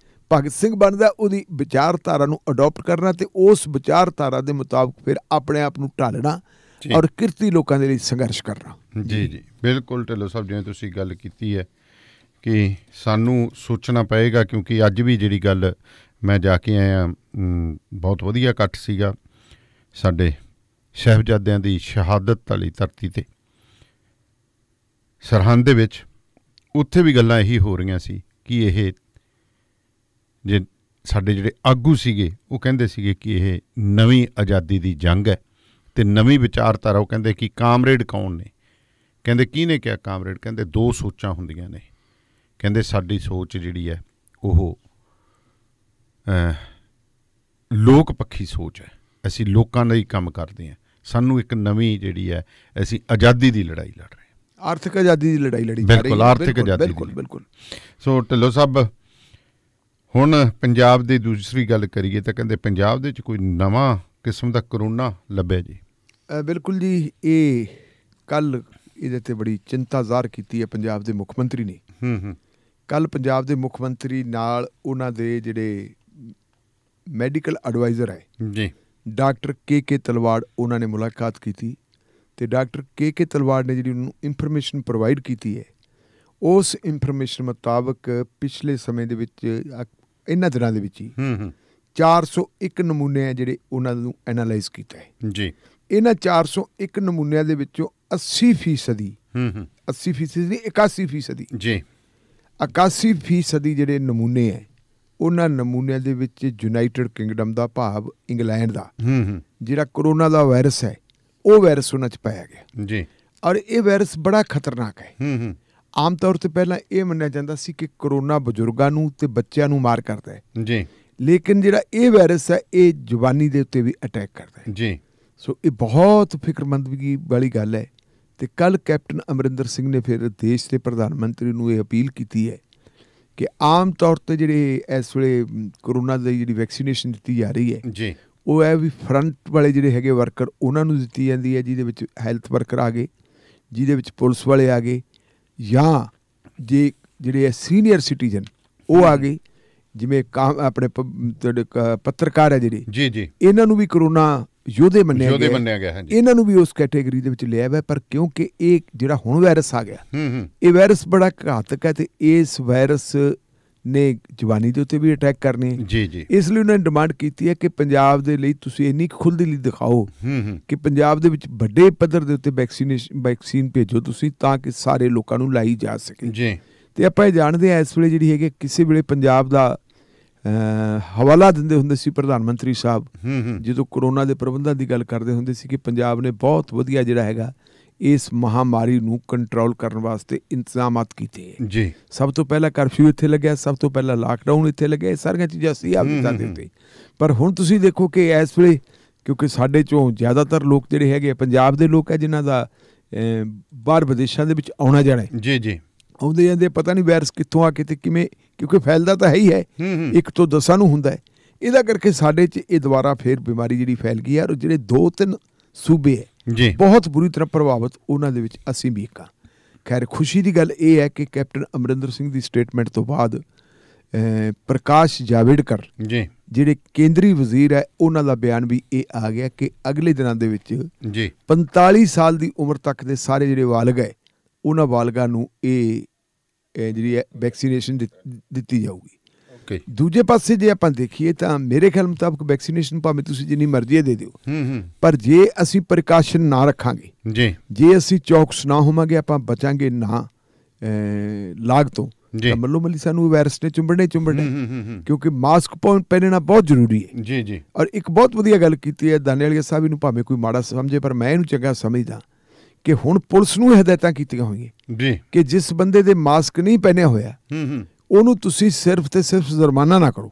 ਭਗਤ ਸਿੰਘ ਬਣਦਾ ਉਹਦੀ ਵਿਚਾਰਧਾਰਾ ਨੂੰ ਅਡੋਪਟ ਕਰਨਾ ਤੇ ਉਸ ਵਿਚਾਰਧਾਰਾ ਦੇ ਮੁਤਾਬਕ ਫਿਰ ਆਪਣੇ ਆਪ ਨੂੰ ਢਾਲਣਾ ਔਰ ਕਿਰਤੀ ਲੋਕਾਂ ਦੇ ਲਈ ਸੰਘਰਸ਼ ਕਰਨਾ। ਜੀ ਬਿਲਕੁਲ ਢਿੱਲੋਂ ਸਾਹਿਬ, ਜਿਵੇਂ ਤੁਸੀਂ ਗੱਲ ਕੀਤੀ ਹੈ ਕਿ ਸਾਨੂੰ ਸੋਚਣਾ ਪਏਗਾ, ਕਿਉਂਕਿ ਅੱਜ ਵੀ ਜਿਹੜੀ ਗੱਲ ਮੈਂ ਜਾ ਕੇ ਆਇਆ ਬਹੁਤ ਵਧੀਆ ਇਕੱਠ ਸੀਗਾ ਸਾਡੇ ਸਾਹਿਬਜ਼ਾਦਿਆਂ ਦੀ ਸ਼ਹਾਦਤ ਵਾਲੀ ਧਰਤੀ 'ਤੇ ਸਰਹੰਦ ਦੇ ਵਿੱਚ। ਉੱਥੇ ਵੀ ਗੱਲਾਂ ਇਹੀ ਹੋ ਰਹੀਆਂ ਸੀ ਕਿ ਇਹ ਜੇ ਸਾਡੇ ਜਿਹੜੇ ਆਗੂ ਸੀਗੇ ਉਹ ਕਹਿੰਦੇ ਸੀਗੇ ਕਿ ਇਹ ਨਵੀਂ ਆਜ਼ਾਦੀ ਦੀ ਜੰਗ ਹੈ ਅਤੇ ਨਵੀਂ ਵਿਚਾਰਧਾਰਾ। ਉਹ ਕਹਿੰਦੇ ਕਿ ਕਾਮਰੇਡ ਕੌਣ ਨੇ? ਕਹਿੰਦੇ ਕਿਹਨੇ ਕਿਹਾ ਕਾਮਰੇਡ? ਕਹਿੰਦੇ ਦੋ ਸੋਚਾਂ ਹੁੰਦੀਆਂ ਨੇ। ਕਹਿੰਦੇ ਸਾਡੀ ਸੋਚ ਜਿਹੜੀ ਹੈ ਉਹ ਲੋਕ ਪੱਖੀ ਸੋਚ ਹੈ, ਅਸੀਂ ਲੋਕਾਂ ਲਈ ਕੰਮ ਕਰਦੇ ਹਾਂ। ਸਾਨੂੰ ਇੱਕ ਨਵੀਂ ਜਿਹੜੀ ਹੈ ਅਸੀਂ ਆਜ਼ਾਦੀ ਦੀ ਲੜਾਈ ਲੜ ਰਹੇ ਹਾਂ, ਆਰਥਿਕ ਆਜ਼ਾਦੀ ਦੀ ਲੜਾਈ ਲੜੀ। ਬਿਲਕੁਲ ਆਰਥਿਕ ਆਜ਼ਾਦੀ। ਬਿਲਕੁਲ। ਸੋ ਢਿੱਲੋਂ ਸਾਹਿਬ, ਹੁਣ ਪੰਜਾਬ ਦੀ ਦੂਸਰੀ ਗੱਲ ਕਰੀਏ ਤਾਂ ਕਹਿੰਦੇ ਪੰਜਾਬ ਦੇ ਵਿੱਚ ਕੋਈ ਨਵਾਂ ਕਿਸਮ ਦਾ ਕਰੋਨਾ ਲੱਭਿਆ ਜੀ। ਬਿਲਕੁਲ ਜੀ, ਇਹ ਕੱਲ੍ਹ ਇਹਦੇ 'ਤੇ ਬੜੀ ਚਿੰਤਾ ਜ਼ਾਹਰ ਕੀਤੀ ਹੈ ਪੰਜਾਬ ਦੇ ਮੁੱਖ ਮੰਤਰੀ ਨੇ। ਕੱਲ੍ਹ ਪੰਜਾਬ ਦੇ ਮੁੱਖ ਮੰਤਰੀ ਨਾਲ ਉਹਨਾਂ ਦੇ ਜਿਹੜੇ ਮੈਡੀਕਲ ਐਡਵਾਈਜ਼ਰ ਹੈ ਜੀ ਡਾਕਟਰ ਕੇ ਤਲਵਾੜ, ਉਹਨਾਂ ਨੇ ਮੁਲਾਕਾਤ ਕੀਤੀ ਅਤੇ ਡਾਕਟਰ ਕੇ ਤਲਵਾੜ ਨੇ ਜਿਹੜੀ ਉਹਨੂੰ ਇਨਫੋਰਮੇਸ਼ਨ ਪ੍ਰੋਵਾਈਡ ਕੀਤੀ ਹੈ, ਉਸ ਇਨਫੋਰਮੇਸ਼ਨ ਮੁਤਾਬਕ ਪਿਛਲੇ ਸਮੇਂ ਦੇ ਵਿੱਚ ਇਹਨਾਂ ਦਿਨਾਂ ਦੇ ਵਿੱਚ ਹੀ 401 ਨਮੂਨੇ ਆ ਜਿਹੜੇ ਉਹਨਾਂ ਨੂੰ ਐਨਾਲਾਈਜ਼ ਕੀਤਾ ਹੈ ਜੀ। ਇਹਨਾਂ 401 ਨਮੂਨਿਆਂ ਦੇ ਵਿੱਚੋਂ 80% ਨਹੀਂ 81% ਜੀ 81% ਜਿਹੜੇ ਨਮੂਨੇ ਹੈ ਉਹਨਾਂ ਨਮੂਨਿਆਂ ਦੇ ਵਿੱਚ ਯੂਨਾਈਟਿਡ ਕਿੰਗਡਮ ਦਾ ਭਾਵ ਇੰਗਲੈਂਡ ਦਾ ਜਿਹੜਾ ਕਰੋਨਾ ਦਾ ਵਾਇਰਸ ਹੈ ਉਹ ਵਾਇਰਸ ਉਹਨਾਂ 'ਚ ਪਾਇਆ ਗਿਆ ਜੀ। ਔਰ ਇਹ ਵਾਇਰਸ ਬੜਾ ਖਤਰਨਾਕ ਹੈ। ਆਮ ਤੌਰ 'ਤੇ ਪਹਿਲਾਂ ਇਹ ਮੰਨਿਆ ਜਾਂਦਾ ਸੀ ਕਿ ਕਰੋਨਾ ਬਜ਼ੁਰਗਾਂ ਨੂੰ ਅਤੇ ਬੱਚਿਆਂ ਨੂੰ ਮਾਰ ਕਰਦਾ ਹੈ ਜੀ, ਲੇਕਿਨ ਜਿਹੜਾ ਇਹ ਵਾਇਰਸ ਹੈ ਇਹ ਜਵਾਨੀ ਦੇ ਉੱਤੇ ਵੀ ਅਟੈਕ ਕਰਦਾ ਹੈ ਜੀ। ਸੋ ਇਹ ਬਹੁਤ ਫਿਕਰਮੰਦਗੀ ਵਾਲੀ ਗੱਲ ਹੈ। ਅਤੇ ਕੱਲ੍ਹ ਕੈਪਟਨ ਅਮਰਿੰਦਰ ਸਿੰਘ ਨੇ ਫਿਰ ਦੇਸ਼ ਦੇ ਪ੍ਰਧਾਨ ਮੰਤਰੀ ਨੂੰ ਇਹ ਅਪੀਲ ਕੀਤੀ ਹੈ ਕਿ ਆਮ ਤੌਰ 'ਤੇ ਜਿਹੜੇ ਇਸ ਵੇਲੇ ਕਰੋਨਾ ਦੀ ਜਿਹੜੀ ਵੈਕਸੀਨੇਸ਼ਨ ਦਿੱਤੀ ਜਾ ਰਹੀ ਹੈ ਜੀ, ਉਹ ਹੈ ਵੀ ਫਰੰਟ ਵਾਲੇ ਜਿਹੜੇ ਹੈਗੇ ਵਰਕਰ ਉਹਨਾਂ ਨੂੰ ਦਿੱਤੀ ਜਾਂਦੀ ਹੈ, ਜਿਹਦੇ ਵਿੱਚ ਹੈਲਥ ਵਰਕਰ ਆ ਗਏ, ਜਿਹਦੇ ਵਿੱਚ ਪੁਲਿਸ ਵਾਲੇ ਆ ਗਏ, ਜਾਂ ਜੇ ਜਿਹੜੇ ਸੀਨੀਅਰ ਸਿਟੀਜ਼ਨ ਉਹ ਆ ਗਏ, ਜਿਵੇਂ ਆਪਣੇ ਤੁਹਾਡੇ ਪੱਤਰਕਾਰ ਹੈ ਜਿਹੜੇ ਜੀ ਜੀ ਇਹਨਾਂ ਨੂੰ ਵੀ ਕਰੋਨਾ ਯੋਧੇ ਮੰਨਿਆ ਗਿਆ। ਇਹਨਾਂ ਨੂੰ ਵੀ ਉਸ ਕੈਟੇਗਰੀ ਦੇ ਵਿੱਚ ਲਿਆ ਵਾ। ਪਰ ਕਿਉਂਕਿ ਇਹ ਜਿਹੜਾ ਹੁਣ ਵਾਇਰਸ ਆ ਗਿਆ, ਇਹ ਵਾਇਰਸ ਬੜਾ ਘਾਤਕ ਹੈ ਅਤੇ ਇਸ ਵਾਇਰਸ ਨੇ ਜਵਾਨੀ ਦੇ ਉੱਤੇ ਵੀ ਅਟੈਕ ਕਰਨੇ ਜੀ ਜੀ। ਇਸ ਲਈ ਉਹਨਾਂ ਨੇ ਡਿਮਾਂਡ ਕੀਤੀ ਹੈ ਕਿ ਪੰਜਾਬ ਦੇ ਲਈ ਤੁਸੀਂ ਇੰਨੀ ਖੁੱਲ੍ਹਦਿਲੀ ਦਿਖਾਓ ਕਿ ਪੰਜਾਬ ਦੇ ਵਿੱਚ ਵੱਡੇ ਪੱਧਰ ਦੇ ਉੱਤੇ ਵੈਕਸੀਨ ਭੇਜੋ ਤੁਸੀਂ, ਤਾਂ ਕਿ ਸਾਰੇ ਲੋਕਾਂ ਨੂੰ ਲਾਈ ਜਾ ਸਕੇ ਜੀ। ਅਤੇ ਆਪਾਂ ਇਹ ਜਾਣਦੇ ਹਾਂ ਇਸ ਵੇਲੇ ਜਿਹੜੀ ਹੈਗੀ ਕਿਸੇ ਵੇਲੇ ਪੰਜਾਬ ਦਾ ਹਵਾਲਾ ਦਿੰਦੇ ਹੁੰਦੇ ਸੀ ਪ੍ਰਧਾਨ ਮੰਤਰੀ ਸਾਹਿਬ ਜਦੋਂ ਕਰੋਨਾ ਦੇ ਪ੍ਰਬੰਧਾਂ ਦੀ ਗੱਲ ਕਰਦੇ ਹੁੰਦੇ ਸੀ ਕਿ ਪੰਜਾਬ ਨੇ ਬਹੁਤ ਵਧੀਆ ਜਿਹੜਾ ਹੈਗਾ ਇਸ ਮਹਾਮਾਰੀ ਨੂੰ ਕੰਟਰੋਲ ਕਰਨ ਵਾਸਤੇ ਇੰਤਜ਼ਾਮਾਤ ਕੀਤੇ ਜੀ। ਸਭ ਤੋਂ ਪਹਿਲਾਂ ਕਰਫਿਊ ਇੱਥੇ ਲੱਗਿਆ, ਸਭ ਤੋਂ ਪਹਿਲਾਂ ਲਾਕਡਾਊਨ ਇੱਥੇ ਲੱਗਿਆ, ਇਹ ਸਾਰੀਆਂ ਚੀਜ਼ਾਂ ਸੀ ਆਪ ਦੇ ਉੱਤੇ। ਪਰ ਹੁਣ ਤੁਸੀਂ ਦੇਖੋ ਕਿ ਇਸ ਵੇਲੇ ਕਿਉਂਕਿ ਸਾਡੇ ਚੋਂ ਜ਼ਿਆਦਾਤਰ ਲੋਕ ਜਿਹੜੇ ਹੈਗੇ ਪੰਜਾਬ ਦੇ ਲੋਕ ਹੈ ਜਿਨ੍ਹਾਂ ਦਾ ਬਾਹਰ ਵਿਦੇਸ਼ਾਂ ਦੇ ਵਿੱਚ ਆਉਣਾ ਜਾਣਾ ਜੀ ਜੀ, ਆਉਂਦੇ ਜਾਂਦੇ ਪਤਾ ਨਹੀਂ ਵਾਇਰਸ ਕਿੱਥੋਂ ਆ ਕੇ ਤੇ ਕਿਵੇਂ, ਕਿਉਂਕਿ ਫੈਲਦਾ ਤਾਂ ਹੈ ਹੀ ਹੈ, 1 ਤੋਂ 10 ਨੂੰ ਹੁੰਦਾ ਹੈ। ਇਹਦਾ ਕਰਕੇ ਸਾਡੇ 'ਚ ਇਹ ਦੁਬਾਰਾ ਫੇਰ ਬਿਮਾਰੀ ਜਿਹੜੀ ਫੈਲ ਗਈ ਹੈ। ਔਰ ਜਿਹੜੇ 2-3 ਸੂਬੇ ਹੈ ਬਹੁਤ ਬੁਰੀ ਤਰ੍ਹਾਂ ਪ੍ਰਭਾਵਿਤ, ਉਹਨਾਂ ਦੇ ਵਿੱਚ ਅਸੀਂ ਵੀ ਇੱਕ ਹਾਂ। ਖੈਰ ਖੁਸ਼ੀ ਦੀ ਗੱਲ ਇਹ ਹੈ ਕਿ ਕੈਪਟਨ ਅਮਰਿੰਦਰ ਸਿੰਘ ਦੀ ਸਟੇਟਮੈਂਟ ਤੋਂ ਬਾਅਦ ਪ੍ਰਕਾਸ਼ ਜਾਵੜੇਕਰ ਜਿਹੜੇ ਕੇਂਦਰੀ ਵਜ਼ੀਰ ਹੈ ਉਹਨਾਂ ਦਾ ਬਿਆਨ ਵੀ ਇਹ ਆ ਗਿਆ ਕਿ ਅਗਲੇ ਦਿਨਾਂ ਦੇ ਵਿੱਚ 45 ਸਾਲ ਦੀ ਉਮਰ ਤੱਕ ਦੇ ਸਾਰੇ ਜਿਹੜੇ ਬਾਲਗ ਹੈ ਉਹਨਾਂ ਬਾਲਗਾਂ ਨੂੰ ਇਹ ਜਿਹੜੀ ਹੈ ਵੈਕਸੀਨੇਸ਼ਨ ਦਿੱਤੀ ਜਾਊਗੀ। ਦੂਜੇ ਪਾਸੇ ਜੇ ਆਪਾਂ ਦੇਖੀਏ ਤਾਂ ਮੇਰੇ ਖਿਆਲ ਮੁਤਾਬਕ ਵੈਕਸੀਨੇਸ਼ਨ ਭਾਵੇਂ ਤੁਸੀਂ ਜਿੰਨੀ ਮਰਜ਼ੀ ਦੇ ਦਿਓ, ਪਰ ਜੇ ਅਸੀਂ ਪ੍ਰੀਕਾਸ਼ਨ ਨਾ ਰੱਖਾਂਗੇ, ਜੇ ਅਸੀਂ ਚੌਕਸ ਨਾ ਹੋਵਾਂਗੇ, ਆਪਾਂ ਬਚਾਂਗੇ ਨਾ ਲਾਗ ਤੋਂ, ਤਾਂ ਮੱਲੋ ਮੱਲੀ ਸਾਨੂੰ ਵਾਇਰਸ ਨੇ ਚੁੰਬੜਨੇ ਕਿਉਂਕਿ ਮਾਸਕ ਪਹਿਨਣਾ ਬਹੁਤ ਜ਼ਰੂਰੀ ਹੈ ਜੀ ਜੀ। ਔਰ ਇੱਕ ਬਹੁਤ ਵਧੀਆ ਗੱਲ ਕੀਤੀ ਹੈ ਦਾਨੇਵਾਲੀਆ ਸਾਹਿਬ ਨੂੰ, ਭਾਵੇਂ ਕੋਈ ਮਾੜਾ ਸਮਝੇ ਪਰ ਮੈਂ ਇਹਨੂੰ ਚੰਗਾ ਸਮਝਦਾ ਕਿ ਹੁਣ ਪੁਲਿਸ ਨੂੰ ਹਦਾਇਤਾਂ ਕੀਤੀਆਂ ਹੋਈਆਂ ਕਿ ਜਿਸ ਬੰਦੇ ਦੇ ਮਾਸਕ ਨਹੀਂ ਪਹਿਨਿਆ ਹੋਇਆ ਉਹਨੂੰ ਤੁਸੀਂ ਸਿਰਫ ਤੇ ਸਿਰਫ ਜੁਰਮਾਨਾ ਨਾ ਕਰੋ,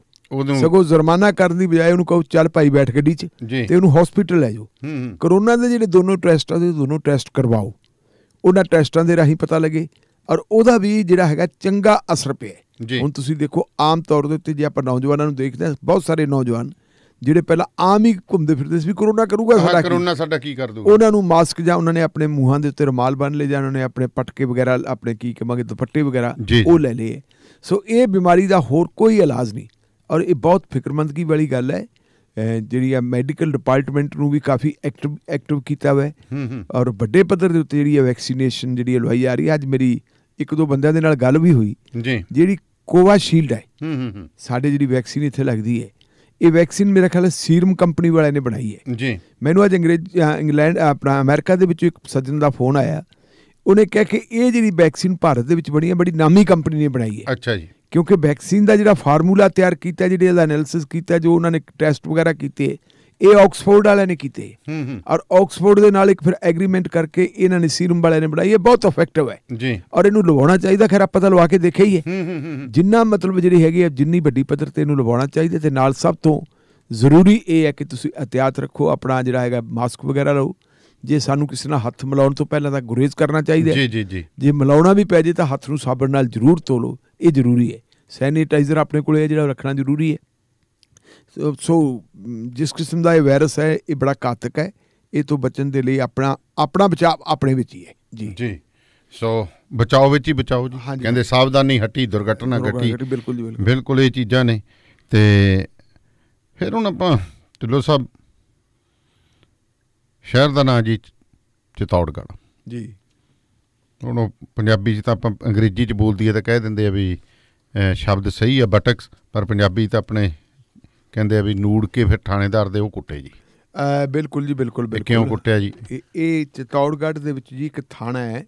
ਸਗੋਂ ਜੁਰਮਾਨਾ ਕਰਨ ਦੀ ਬਜਾਏ ਉਹਨੂੰ ਕਹੋ ਚੱਲ ਭਾਈ ਬੈਠ ਗੱਡੀ 'ਚ ਤੇ ਉਹਨੂੰ ਹਸਪੀਟਲ ਲੈ ਜਾਓ। ਕਰੋਨਾ ਦੇ ਜਿਹੜੇ ਦੋਨੋਂ ਟੈਸਟ ਆ ਦੋਨੋਂ ਟੈਸਟ ਕਰਵਾਓ, ਉਹਨਾਂ ਟੈਸਟਾਂ ਦੇ ਰਾਹੀਂ ਪਤਾ ਲੱਗੇ ਔਰ ਉਹਦਾ ਵੀ ਜਿਹੜਾ ਹੈਗਾ ਚੰਗਾ ਅਸਰ ਪਿਆ। ਹੁਣ ਤੁਸੀਂ ਦੇਖੋ ਆਮ ਤੌਰ ਦੇ ਉੱਤੇ ਜੇ ਆਪਾਂ ਨੌਜਵਾਨਾਂ ਨੂੰ ਦੇਖਦੇ ਹਾਂ, ਬਹੁਤ ਸਾਰੇ ਨੌਜਵਾਨ ਜਿਹੜੇ ਪਹਿਲਾਂ ਆਮ ਹੀ ਘੁੰਮਦੇ ਫਿਰਦੇ ਸੀ ਵੀ ਕਰੋਨਾ ਕਰੂਗਾ ਸਾਡਾ ਕੀ ਕਰ ਦੂਗਾ, ਉਹਨਾਂ ਨੂੰ ਮਾਸਕ ਜਾਂ ਉਹਨਾਂ ਨੇ ਆਪਣੇ ਮੂੰਹਾਂ ਦੇ ਉੱਤੇ ਰੁਮਾਲ ਬੰਨ ਲਏ ਜਾਂ ਉਹਨਾਂ ਨੇ ਆਪਣੇ ਪਟਕੇ ਵਗੈਰਾ ਆਪਣੇ ਕੀ ਕਹਾਂਗੇ ਦੁਪੱਟੇ ਵਗੈਰਾ ਉਹ ਲੈ ਲਏ। ਸੋ ਇਹ ਬਿਮਾਰੀ ਦਾ ਹੋਰ ਕੋਈ ਇਲਾਜ ਨਹੀਂ ਔਰ ਇਹ ਬਹੁਤ ਫਿਕਰਮੰਦਗੀ ਵਾਲੀ ਗੱਲ ਹੈ। ਜਿਹੜੀ ਆ ਮੈਡੀਕਲ ਡਿਪਾਰਟਮੈਂਟ ਨੂੰ ਵੀ ਕਾਫੀ ਐਕਟਿਵ ਕੀਤਾ ਹੋਇਆ ਔਰ ਵੱਡੇ ਪੱਧਰ ਦੇ ਉੱਤੇ ਜਿਹੜੀ ਹੈ ਵੈਕਸੀਨੇਸ਼ਨ ਜਿਹੜੀ ਲਵਾਈ ਜਾ ਰਹੀ ਹੈ। ਅੱਜ ਮੇਰੀ 1-2 ਬੰਦਿਆਂ ਦੇ ਨਾਲ ਗੱਲ ਵੀ ਹੋਈ, ਜਿਹੜੀ ਕੋਵਾਸ਼ੀਲਡ ਹੈ ਸਾਡੇ ਜਿਹੜੀ ਵੈਕਸੀਨ ਇੱਥੇ ਲੱਗਦੀ ਹੈ, ਇਹ ਵੈਕਸੀਨ ਮੇਰਾ ਖਿਆਲ ਸੀਰਮ ਕੰਪਨੀ ਵਾਲਿਆਂ ਨੇ ਬਣਾਈ ਹੈ। ਮੈਨੂੰ ਅੱਜ ਇੰਗਲੈਂਡ ਆਪਣਾ ਅਮਰੀਕਾ ਦੇ ਵਿੱਚੋਂ ਇੱਕ ਸੱਜਣ ਦਾ ਫੋਨ ਆਇਆ, ਉਹਨੇ ਕਿਹਾ ਕਿ ਇਹ ਜਿਹੜੀ ਵੈਕਸੀਨ ਭਾਰਤ ਦੇ ਵਿੱਚ ਬਣੀ ਹੈ ਬੜੀ ਨਾਮੀ ਕੰਪਨੀ ਨੇ ਬਣਾਈ ਹੈ। ਅੱਛਾ ਜੀ। ਕਿਉਂਕਿ ਵੈਕਸੀਨ ਦਾ ਜਿਹੜਾ ਫਾਰਮੂਲਾ ਤਿਆਰ ਕੀਤਾ, ਜਿਹੜੇ ਇਹਦਾ ਐਨਾਲਿਸਿਸ ਕੀਤਾ, ਜੋ ਉਹਨਾਂ ਨੇ ਟੈਸਟ ਵਗੈਰਾ ਕੀਤੇ, ਇਹ ਆਕਸਫੋਰਡ ਵਾਲਿਆਂ ਨੇ ਕੀਤੇ ਔਰ ਆਕਸਫੋਰਡ ਦੇ ਨਾਲ ਇੱਕ ਫਿਰ ਐਗਰੀਮੈਂਟ ਕਰਕੇ ਇਹਨਾਂ ਨੇ ਸੀਰਮ ਵਾਲਿਆਂ ਨੇ ਬਣਾਈ ਹੈ। ਬਹੁਤ ਇਫੈਕਟਿਵ ਹੈ ਔਰ ਇਹਨੂੰ ਲਵਾਉਣਾ ਚਾਹੀਦਾ। ਖੈਰ ਆਪਾਂ ਤਾਂ ਲਵਾ ਕੇ ਦੇਖਿਆ ਹੀ ਹੈ, ਜਿੰਨਾ ਮਤਲਬ ਜਿਹੜੀ ਹੈਗੀ ਹੈ ਜਿੰਨੀ ਵੱਡੀ ਪੱਧਰ ਤੇ ਇਹਨੂੰ ਲਵਾਉਣਾ ਚਾਹੀਦਾ। ਤੇ ਨਾਲ ਸਭ ਤੋਂ ਜ਼ਰੂਰੀ ਇਹ ਹੈ ਕਿ ਤੁਸੀਂ ਅਹਤਿਆਤ ਰੱਖੋ, ਆਪਣਾ ਜਿਹੜਾ ਹੈਗਾ ਮਾਸਕ ਵਗੈਰਾ ਲਓ। ਜੇ ਸਾਨੂੰ ਕਿਸੇ ਨਾਲ ਹੱਥ ਮਿਲਾਉਣ ਤੋਂ ਪਹਿਲਾਂ ਤਾਂ ਗੁਰੇਜ਼ ਕਰਨਾ ਚਾਹੀਦਾ ਹੈ, ਜੇ ਮਿਲਾਉਣਾ ਵੀ ਪੈ ਜੇ ਤਾਂ ਹੱਥ ਨੂੰ ਸਾਬਣ ਨਾਲ ਜ਼ਰੂਰ ਧੋ ਲਓ, ਇਹ ਜ਼ਰੂਰੀ ਹੈ। ਸੈਨੀਟਾਈਜ਼ਰ ਆਪਣੇ ਕੋਲ ਹੈ ਜਿਹੜਾ ਰੱਖਣਾ ਜ਼ਰੂਰੀ ਹੈ। ਸੋ ਜਿਸ ਕਿਸਮ ਦਾ ਇਹ ਵਾਇਰਸ ਹੈ ਇਹ ਬੜਾ ਘਾਤਕ ਹੈ, ਇਹ ਤੋਂ ਬਚਣ ਦੇ ਲਈ ਆਪਣਾ ਬਚਾਅ ਆਪਣੇ ਵਿੱਚ ਹੀ ਹੈ ਜੀ ਜੀ। ਸੋ ਬਚਾਓ ਵਿੱਚ ਹੀ ਬਚਾਓ ਜੀ, ਕਹਿੰਦੇ ਸਾਵਧਾਨੀ ਹਟੀ ਦੁਰਘਟਨਾ ਘਟੀ। ਬਿਲਕੁਲ ਜੀ ਬਿਲਕੁਲ ਇਹ ਚੀਜ਼ਾਂ ਨੇ। ਤੇ ਫਿਰ ਹੁਣ ਆਪਾਂ ਢਿੱਲੋਂ ਸਾਹਿਬ ਸ਼ਹਿਰ ਦਾ ਨਾਂ ਜੀ ਚਿਤੌੜਗੜ੍ਹ ਜੀ। ਹੁਣ ਉਹ ਪੰਜਾਬੀ 'ਚ ਤਾਂ ਆਪਾਂ ਅੰਗਰੇਜ਼ੀ 'ਚ ਬੋਲਦੀ ਹੈ ਤਾਂ ਕਹਿ ਦਿੰਦੇ ਆ ਵੀ ਸ਼ਬਦ ਸਹੀ ਆ ਬਟਕਸ, ਪਰ ਪੰਜਾਬੀ ਤਾਂ ਆਪਣੇ ਕਹਿੰਦੇ ਆ ਵੀ ਨੂੜ ਕੇ ਫਿਰ ਥਾਣੇਦਾਰ ਦੇ ਉਹ ਕੁੱਟੇ ਜੀ। ਬਿਲਕੁਲ ਜੀ ਬਿਲਕੁਲ। ਕਿਉਂ ਕੁੱਟਿਆ ਜੀ? ਇਹ ਚਿਤੌੜਗੜ੍ਹ ਦੇ ਵਿੱਚ ਜੀ ਇੱਕ ਥਾਣਾ ਹੈ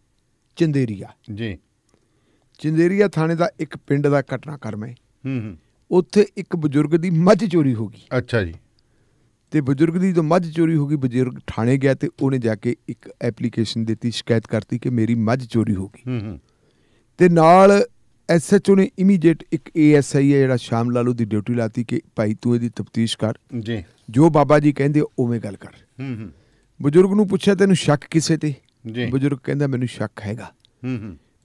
ਚੰਦੇਰੀਆ ਜੀ। ਚੰਦੇਰੀਆ ਥਾਣੇ ਦਾ ਇੱਕ ਪਿੰਡ ਦਾ ਘਟਨਾਕ੍ਰਮ ਹੈ। ਉੱਥੇ ਇੱਕ ਬਜ਼ੁਰਗ ਦੀ ਮੱਝ ਚੋਰੀ ਹੋ ਗਈ। ਅੱਛਾ ਜੀ। ਤੇ ਬਜ਼ੁਰਗ ਦੀ ਜਦੋਂ ਮੱਝ ਚੋਰੀ ਹੋ ਗਈ, ਬਜ਼ੁਰਗ ਥਾਣੇ ਗਿਆ ਤੇ ਉਹਨੇ ਜਾ ਕੇ ਇੱਕ ਐਪਲੀਕੇਸ਼ਨ ਦਿੱਤੀ, ਸ਼ਿਕਾਇਤ ਕਰਤੀ ਕਿ ਮੇਰੀ ਮੱਝ ਚੋਰੀ ਹੋ ਗਈ। ਤੇ ਨਾਲ SHO ਨੇ ਇਮੀਡੀਏਟ ਇੱਕ ASI ਹੈ ਜਿਹੜਾ ਸ਼ਾਮ ਲਾਲੂ ਦੀ ਡਿਊਟੀ ਲਾਤੀ ਕਿ ਭਾਈ ਤੂੰ ਇਹਦੀ ਤਫਤੀਸ਼ ਕਰ, ਜੋ ਬਾਬਾ ਜੀ ਕਹਿੰਦੇ ਉਵੇਂ ਗੱਲ ਕਰ। ਬਜ਼ੁਰਗ ਨੂੰ ਪੁੱਛਿਆ ਤੈਨੂੰ ਸ਼ੱਕ ਕਿਸੇ ਤੇ? ਬਜ਼ੁਰਗ ਕਹਿੰਦਾ ਮੈਨੂੰ ਸ਼ੱਕ ਹੈਗਾ,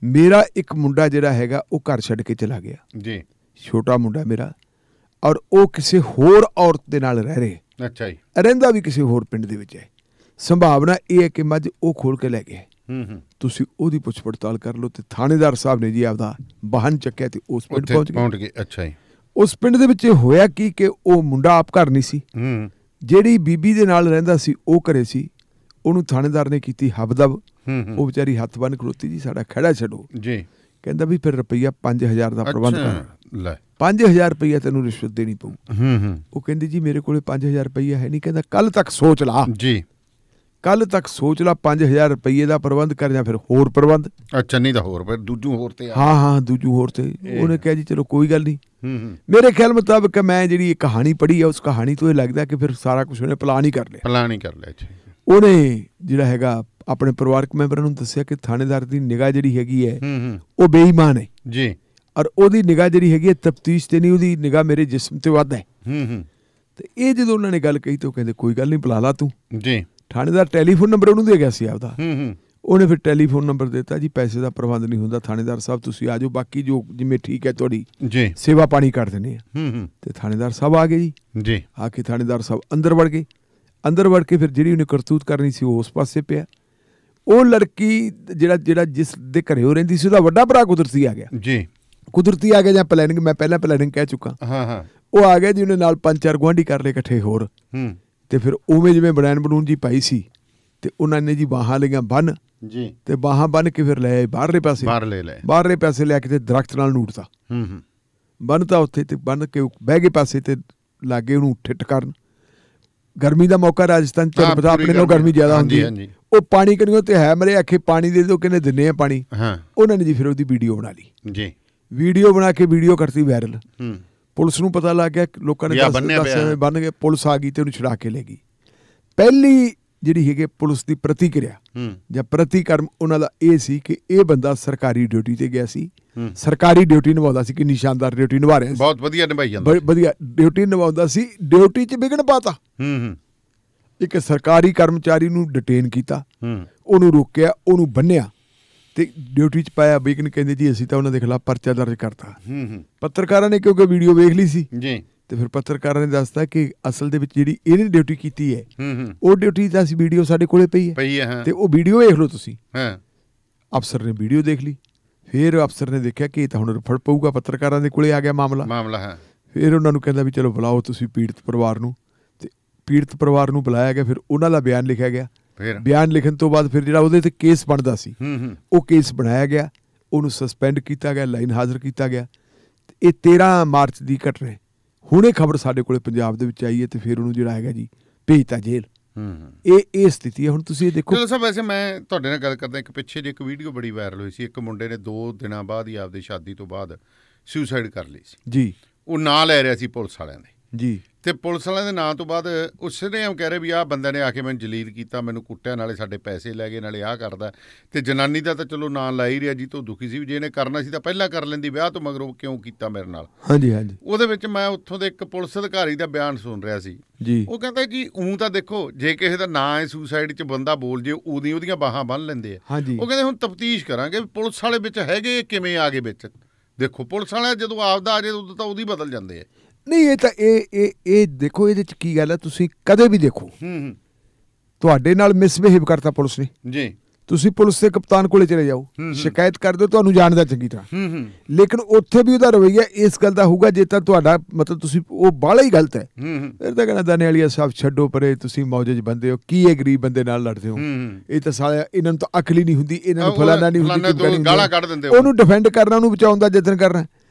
ਮੇਰਾ ਇੱਕ ਮੁੰਡਾ ਜਿਹੜਾ ਹੈਗਾ ਉਹ ਘਰ ਛੱਡ ਕੇ ਚਲਾ ਗਿਆ, ਛੋਟਾ ਮੁੰਡਾ ਮੇਰਾ, ਔਰ ਉਹ ਕਿਸੇ ਹੋਰ ਔਰਤ ਦੇ ਨਾਲ ਰਹਿ ਰਿਹਾ। ਅੱਛਾ ਜੀ। ਰਹਿੰਦਾ ਵੀ ਕਿਸੇ ਹੋਰ ਪਿੰਡ ਦੇ ਵਿੱਚ ਹੈ। ਸੰਭਾਵਨਾ ਇਹ ਹੈ ਕਿ ਮੱਝ ਉਹ ਖੋਲ ਕੇ ਲੈ ਗਿਆ। ਤੁਸੀਂ ਉਹਦੀ ਪੁੱਛ ਪੜਤਾਲ ਕਰ ਲਓ। ਤੇ ਥਾਣੇਦਾਰ ਸਾਹਿਬ ਨੇ ਜੀ ਆਪਦਾ ਵਾਹਨ ਚੱਕਿਆ ਤੇ ਉਸ ਪਿੰਡ ਪਹੁੰਚ ਗਏ। ਅੱਛਾ ਜੀ। ਉਸ ਪਿੰਡ ਦੇ ਵਿੱਚ ਹੋਇਆ ਕੀ ਕਿ ਉਹ ਮੁੰਡਾ ਆਪ ਘਰ ਨਹੀਂ ਸੀ, ਜਿਹੜੀ ਬੀਬੀ ਦੇ ਨਾਲ ਰਹਿੰਦਾ ਸੀ ਉਹ ਘਰੇ ਸੀ। ਉਹਨੂੰ ਥਾਣੇਦਾਰ ਨੇ ਕੀਤੀ ਹਬਦਬ, ਉਹ ਵਿਚਾਰੀ ਹੱਥ ਬੰਨ ਖਲੋਤੀ ਜੀ ਸਾਡਾ ਖਹਿੜਾ ਛੱਡੋ ਜੀ। ਕਹਿੰਦਾ ਵੀ ਫਿਰ ਰੁਪਈਆ 5000 ਦਾ ਪ੍ਰਬੰਧ ਕਰ, 5000 ਰੁਪਈਆ ਤੈਨੂੰ ਰਿਸ਼ਵਤ ਦੇਣੀ ਪਊ। ਉਹ ਕਹਿੰਦੀ ਜੀ ਮੇਰੇ ਕੋਲੇ 5000 ਰੁਪਈਆ ਹੈ ਨਹੀਂ। ਕਹਿੰਦਾ ਕੱਲ ਤੱਕ ਸੋਚ ਲਾ ਜੀ। ਕੱਲ ਤੱਕ ਸੋਚ ਲਾ 5000 ਰੁਪਏ ਦਾ ਪ੍ਰਬੰਧ ਕਰ ਜਾਂ ਫਿਰ ਹੋਰ ਪ੍ਰਬੰਧ। ਅੱਛਾ, ਨਹੀਂ ਤਾਂ ਹੋਰ ਫਿਰ ਦੂਜੂ ਹੋਰ ਤੇ ਹਾਂ ਦੂਜੂ ਹੋਰ ਤੇ ਉਹਨੇ ਕਿਹਾ ਜੀ ਚਲੋ ਕੋਈ ਗੱਲ ਨਹੀਂ। ਮੇਰੇ ਖਿਆਲ ਮੁਤਾਬਕ ਮੈਂ ਜਿਹੜੀ ਕਹਾਣੀ ਪੜ੍ਹੀ ਆ ਉਸ ਕਹਾਣੀ ਤੋਂ ਇਹ ਲੱਗਦਾ ਕਿ ਫਿਰ ਸਾਰਾ ਕੁਝ ਉਹਨੇ ਪਲਾਨ ਹੀ ਕਰ ਲਿਆ। ਉਹਨੇ ਜਿਹੜਾ ਹੈਗਾ ਆਪਣੇ ਪਰਿਵਾਰਕ ਮੈਂਬਰਾਂ ਨੂੰ ਦੱਸਿਆ ਕਿ ਥਾਣੇਦਾਰ ਦੀ ਨਿਗਾਹ ਜਿਹੜੀ ਹੈਗੀ ਹੈ ਉਹ ਬੇਈਮਾਨ ਹੈ ਜੀ, ਔਰ ਉਹਦੀ ਨਿਗਾਹ ਜਿਹੜੀ ਹੈਗੀ ਹੈ ਤਫਤੀਸ਼ ਤੇ ਨਹੀਂ, ਉਹਦੀ ਨਿਗਾਹ ਮੇਰੇ ਜਿਸਮ ਤੇ ਵੱਧ ਹੈ। ਤੇ ਇਹ ਜਦੋਂ ਉਹਨਾਂ ਨੇ ਗੱਲ ਕਹੀ ਤਾਂ ਉਹ ਕਹਿੰਦੇ ਕੋਈ ਗੱਲ ਨਹੀਂ, ਬੁਲਾ ਲਾ ਤੂੰ ਜੀ। ਥਾਣੇਦਾਰ ਟੈਲੀਫੋਨ ਨੰਬਰ ਉਹਨੂੰ ਦੇ ਗਿਆ ਸੀ ਆਪਦਾ। ਉਹਨੇ ਫਿਰ ਟੈਲੀਫੋਨ ਨੰਬਰ ਦਿੱਤਾ ਜੀ, ਪੈਸੇ ਦਾ ਪ੍ਰਬੰਧ ਨਹੀਂ ਹੁੰਦਾ ਥਾਣੇਦਾਰ ਸਾਹਿਬ, ਤੁਸੀਂ ਆ ਜਾਓ, ਬਾਕੀ ਜੋ ਜਿਵੇਂ ਠੀਕ ਹੈ ਤੁਹਾਡੀ ਸੇਵਾ ਪਾਣੀ ਕਰ ਦਿੰਦੇ ਆ। ਤੇ ਥਾਣੇਦਾਰ ਸਾਹਿਬ ਆ ਗਏ ਜੀ। ਆ ਕੇ ਥਾਣੇਦਾਰ ਸਾਹਿਬ ਅੰਦਰ ਵੜ ਗਏ। ਅੰਦਰ ਵੜ ਕੇ ਫਿਰ ਜਿਹੜੀ ਉਹਨੇ ਕਰਤੂਤ ਕਰਨੀ ਸੀ ਉਹ ਉਸ ਪਾਸੇ ਪਿਆ। ਉਹ ਲੜਕੀ ਜਿਹੜਾ ਜਿਸ ਦੇ ਘਰੇ ਉਹ ਰਹਿੰਦੀ ਸੀ ਉਹਦਾ ਵੱਡਾ ਭਰਾ ਕੁਦਰਤੀ ਆ ਗਿਆ ਜੀ। ਕੁਦਰਤੀ ਆ ਗਿਆ ਜਾਂ ਪਲੈਨਿੰਗ, ਮੈਂ ਪਹਿਲਾਂ ਪਲੈਨਿੰਗ ਕਹਿ ਚੁੱਕਾ। ਉਹ ਆ ਗਿਆ ਜੀ, ਉਹਨੇ ਨਾਲ 5-4 ਗੁਆਂਢੀ ਕਰ ਲਏ ਇਕੱਠੇ ਹੋਰ। ਤੇ ਫਿਰ ਉਵੇਂ ਜਿਵੇਂ ਬਣਾਉਣ ਬਣੂਣ ਜੀ ਪਾਈ ਸੀ ਤੇ ਉਹਨਾਂ ਨੇ ਜੀ ਬਾਹਾਂ ਲਈਆਂ ਬੰਨ ਜੀ, ਤੇ ਬਾਹਾਂ ਬੰਨ ਕੇ ਫਿਰ ਲੈ ਆਏ ਬਾਹਰਲੇ ਪਾਸੇ ਲੈ ਕੇ ਤੇ ਦਰਖਤ ਨਾਲ ਨੂੜਤਾ। ਬੰਨਤਾ ਉੱਥੇ ਤੇ ਬੰਨ ਕੇ ਬਹਿ ਗਏ ਪਾਸੇ ਤੇ ਲਾਗੇ ਉਹਨੂੰ ਠਿੱਠ ਕਰਨ। ਗਰਮੀ ਦਾ ਮੌਕਾ ਰਾਜਸਥਾਨ ਚ ਪਤਾ ਆਪਣੇ ਨੂੰ ਗਰਮੀ ਜ਼ਿਆਦਾ ਹੁੰਦੀ ਹੈ। ਉਹ ਪਾਣੀ ਕਰਿਓ ਤੇ ਹੈ ਮਰੇ ਆਖੇ ਪਾਣੀ ਦੇ ਦਿਓ, ਕਹਿੰਦੇ ਦਿੰਦੇ ਆ ਪਾਣੀ। ਉਹਨਾਂ ਨੇ ਜੀ ਫਿਰ ਉਹਦੀ ਵੀਡੀਓ ਬਣਾ ਲਈ ਜੀ। ਵੀਡੀਓ ਬਣਾ ਕੇ ਵੀਡੀਓ ਕਰਤੀ ਵਾਇਰਲ। ਪੁਲਿਸ ਨੂੰ ਪਤਾ ਲੱਗ ਗਿਆ, ਲੋਕਾਂ ਨੇ ਬੰਨ ਕੇ ਪੁਲਿਸ ਆ ਗਈ ਤੇ ਉਹਨੂੰ ਛੁਡਾ ਕੇ ਲੈ ਗਈ। ਪਹਿਲੀ ਜਿਹੜੀ ਹੈਗੀ ਪੁਲਿਸ ਦੀ ਪ੍ਰਤੀਕਿਰਿਆ ਜਾਂ ਪ੍ਰਤੀਕਰਮ ਉਹਨਾਂ ਦਾ ਇਹ ਸੀ ਕਿ ਇਹ ਬੰਦਾ ਸਰਕਾਰੀ ਡਿਊਟੀ ਤੇ ਗਿਆ ਸੀ, ਸਰਕਾਰੀ ਡਿਊਟੀ ਨਿਭਾਉਂਦਾ ਸੀ। ਕਿੰਨੀ ਸ਼ਾਨਦਾਰ ਡਿਊਟੀ ਨਿਭਾ ਰਿਹਾ ਸੀ, ਬਹੁਤ ਵਧੀਆ ਨਿਭਾਈ ਜਾਂਦਾ, ਵਧੀਆ ਡਿਊਟੀ ਨਿਭਾਉਂਦਾ ਸੀ। ਡਿਊਟੀ 'ਚ ਵਿਘਨ ਪਾਤਾ। ਇੱਕ ਸਰਕਾਰੀ ਕਰਮਚਾਰੀ ਨੂੰ ਡਿਟੇਨ ਕੀਤਾ, ਉਹਨੂੰ ਰੋਕਿਆ, ਉਹਨੂੰ ਬੰਨਿਆ ਤੇ ਡਿਊਟੀ 'ਚ ਪਾਇਆ ਵਿਘਨ। ਕਹਿੰਦੇ ਜੀ ਅਸੀਂ ਤਾਂ ਉਹਨਾਂ ਦੇ ਖਿਲਾਫ ਪਰਚਾ ਦਰਜ ਕਰਤਾ। ਪੱਤਰਕਾਰਾਂ ਨੇ ਕਿਉਂਕਿ ਵੀਡੀਓ ਵੇਖ ਲਈ ਸੀ ਜੀ, ਤੇ ਫਿਰ ਪੱਤਰਕਾਰਾਂ ਨੇ ਦੱਸਤਾ ਕਿ ਅਸਲ ਦੇ ਵਿੱਚ ਜਿਹੜੀ ਇਹਨੇ ਡਿਊਟੀ ਕੀਤੀ ਹੈ ਉਹ ਡਿਊਟੀ ਦਾ ਅਸੀਂ ਵੀਡੀਓ ਸਾਡੇ ਕੋਲੇ ਪਈ ਹੈ ਤੇ ਉਹ ਵੀਡੀਓ ਵੇਖ ਲਓ ਤੁਸੀਂ। ਅਫਸਰ ਨੇ ਵੀਡੀਓ ਦੇਖ ਲਈ। ਫਿਰ ਅਫਸਰ ਨੇ ਦੇਖਿਆ ਕਿ ਇਹ ਤਾਂ ਹੁਣ ਰਫੜ ਪਊਗਾ, ਪੱਤਰਕਾਰਾਂ ਦੇ ਕੋਲੇ ਆ ਗਿਆ ਮਾਮਲਾ। ਫਿਰ ਉਹਨਾਂ ਨੂੰ ਕਹਿੰਦਾ ਵੀ ਚਲੋ ਬੁਲਾਓ ਤੁਸੀਂ ਪੀੜਤ ਪਰਿਵਾਰ ਨੂੰ। ਤੇ ਪੀੜਤ ਪਰਿਵਾਰ ਨੂੰ ਬੁਲਾਇਆ ਗਿਆ। ਫਿਰ ਉਹਨਾਂ ਦਾ ਬਿਆਨ ਲਿਖਿਆ ਗਿਆ। ਬਿਆਨ ਲਿਖਣ ਤੋਂ ਬਾਅਦ ਫਿਰ ਜਿਹੜਾ ਉਹਦੇ ਤੇ ਕੇਸ ਬਣਦਾ ਸੀ ਉਹ ਕੇਸ ਬਣਾਇਆ ਗਿਆ, ਉਹਨੂੰ ਸਸਪੈਂਡ ਕੀਤਾ ਗਿਆ, ਲਾਈਨ ਹਾਜ਼ਰ ਕੀਤਾ ਗਿਆ। ਇਹ 13 ਮਾਰਚ ਦੀ ਘਟਨਾ। ਹੁਣੇ ਖਬਰ ਸਾਡੇ ਕੋਲੇ ਪੰਜਾਬ ਦੇ ਵਿੱਚ ਆਈ ਹੈ ਤੇ ਫਿਰ ਉਹਨੂੰ ਜਿਹੜਾ ਹੈਗਾ ਜੀ ਭੇਜਤਾ ਜੇਲ੍ਹ। ਇਹ ਸਥਿਤੀ ਹੈ। ਹੁਣ ਤੁਸੀਂ ਇਹ ਦੇਖੋ। ਚਲੋ ਸਾਹਿਬ, ਵੈਸੇ ਮੈਂ ਤੁਹਾਡੇ ਨਾਲ ਗੱਲ ਕਰਦਾ, ਇੱਕ ਪਿੱਛੇ ਜੇ ਇੱਕ ਵੀਡੀਓ ਬੜੀ ਵਾਇਰਲ ਹੋਈ ਸੀ, ਇੱਕ ਮੁੰਡੇ ਨੇ 2 ਦਿਨਾਂ ਬਾਅਦ ਹੀ ਆਪਦੀ ਸ਼ਾਦੀ ਤੋਂ ਬਾਅਦ ਸੁਸਾਈਡ ਕਰ ਲਈ ਸੀ ਜੀ। ਉਹ ਨਾਂ ਲੈ ਰਿਹਾ ਸੀ ਪੁਲਿਸ ਵਾਲਿਆਂ ਦੇ ਜੀ, ਤੇ ਪੁਲਿਸ ਵਾਲਿਆਂ ਦੇ ਨਾਂ ਤੋਂ ਬਾਅਦ ਉਸਨੇ ਕਹਿ ਰਹੇ ਵੀ ਆਹ ਬੰਦੇ ਨੇ ਆ ਕੇ ਮੈਨੂੰ ਜਲੀਲ ਕੀਤਾ, ਮੈਨੂੰ ਕੁੱਟਿਆ, ਨਾਲੇ ਸਾਡੇ ਪੈਸੇ ਲੈ ਗਏ, ਨਾਲੇ ਆਹ ਕਰਦਾ। ਤੇ ਜਨਾਨੀ ਦਾ ਤਾਂ ਚਲੋ ਨਾਂ ਲਾ ਹੀ ਰਿਹਾ ਜੀ, ਤੋਂ ਦੁਖੀ ਸੀ ਵੀ ਜੇ ਇਹਨੇ ਕਰਨਾ ਸੀ ਤਾਂ ਪਹਿਲਾਂ ਕਰ ਲੈਂਦੀ, ਵਿਆਹ ਤੋਂ ਮਗਰੋਂ ਕਿਉਂ ਕੀਤਾ ਮੇਰੇ ਨਾਲ। ਹਾਂਜੀ। ਉਹਦੇ ਵਿੱਚ ਮੈਂ ਉੱਥੋਂ ਦੇ ਇੱਕ ਪੁਲਿਸ ਅਧਿਕਾਰੀ ਦਾ ਬਿਆਨ ਸੁਣ ਰਿਹਾ ਸੀ ਜੀ। ਉਹ ਕਹਿੰਦਾ ਜੀ ਊਂ ਤਾਂ ਦੇਖੋ ਜੇ ਕਿਸੇ ਦਾ ਨਾਂ ਹੈ ਸੁਸਾਈਡ 'ਚ ਬੰਦਾ ਬੋਲ ਜੇ ਉਹਦੀਆਂ ਬਾਹਾਂ ਬੰਨ੍ਹ ਲੈਂਦੇ ਆ। ਉਹ ਕਹਿੰਦੇ ਹੁਣ ਤਫਤੀਸ਼ ਕਰਾਂਗੇ ਪੁਲਿਸ ਵਾਲੇ ਵਿੱਚ ਹੈਗੇ ਕਿਵੇਂ ਆ ਗਏ ਵਿੱਚ। ਦੇਖੋ ਪੁਲਿਸ ਵਾਲੇ ਜਦੋਂ ਆਪਦਾ ਆ ਜਾਏ ਉਦੋਂ ਤਾਂ ਉਹਦੀ ਬਦਲ ਜਾਂਦੇ ਆ। ਨਹੀਂ, ਇਹ ਤਾਂ ਇਹ ਦੇਖੋ ਇਹਦੇ 'ਚ ਕੀ ਗੱਲ ਹੈ। ਤੁਸੀਂ ਕਦੇ ਵੀ ਦੇਖੋ ਤੁਹਾਡੇ ਨਾਲ ਮਿਸਬਿਹੇਵ ਕਰਤਾ ਪੁਲਿਸ ਨੇ ਜੀ, ਤੁਸੀਂ ਪੁਲਿਸ ਦੇ ਕਪਤਾਨ ਕੋਲੇ ਚਲੇ ਜਾਓ, ਸ਼ਿਕਾਇਤ ਕਰ ਦਿਓ, ਤੁਹਾਨੂੰ ਜਾਣਦਾ ਚੰਗੀ ਤਰ੍ਹਾਂ। ਲੇਕਿਨ ਉੱਥੇ ਵੀ ਉਹਦਾ ਰਵੱਈਆ ਇਸ ਗੱਲ ਦਾ ਹੋਊਗਾ ਜੇ ਤਾਂ ਤੁਹਾਡਾ ਮਤਲਬ ਤੁਸੀਂ ਉਹ ਬਾਹਲਾ ਹੀ ਗਲਤ ਹੈ। ਫਿਰ ਤਾਂ ਕਹਿੰਦਾ ਦਾਨੇ ਵਾਲੀਆ ਸਾਹਿਬ ਛੱਡੋ ਪਰੇ, ਤੁਸੀਂ ਮੌਜ 'ਚ ਬੰਦੇ ਹੋ, ਕੀ ਇਹ ਗਰੀਬ ਬੰਦੇ ਨਾਲ ਲੜਦੇ ਹੋ। ਇਹ ਤਾਂ ਸਾਲਿਆ ਇਹਨਾਂ ਨੂੰ ਤਾਂ ਅਕਲ ਹੀ ਨਹੀਂ ਹੁੰਦੀ, ਇਹਨਾਂ ਨੂੰ ਫਲਾਣਾ ਨਹੀਂ ਹੁੰਦੀ, ਗਾਲਾਂ ਕੱਢ ਦਿੰਦੇ। ਉਹਨੂੰ ਡਿਫੈਂਡ ਕਰਨਾ, ਉਹਨੂੰ ਬਚਾਉਣ ਦਾ ਯਤਨ ਕਰਨਾ।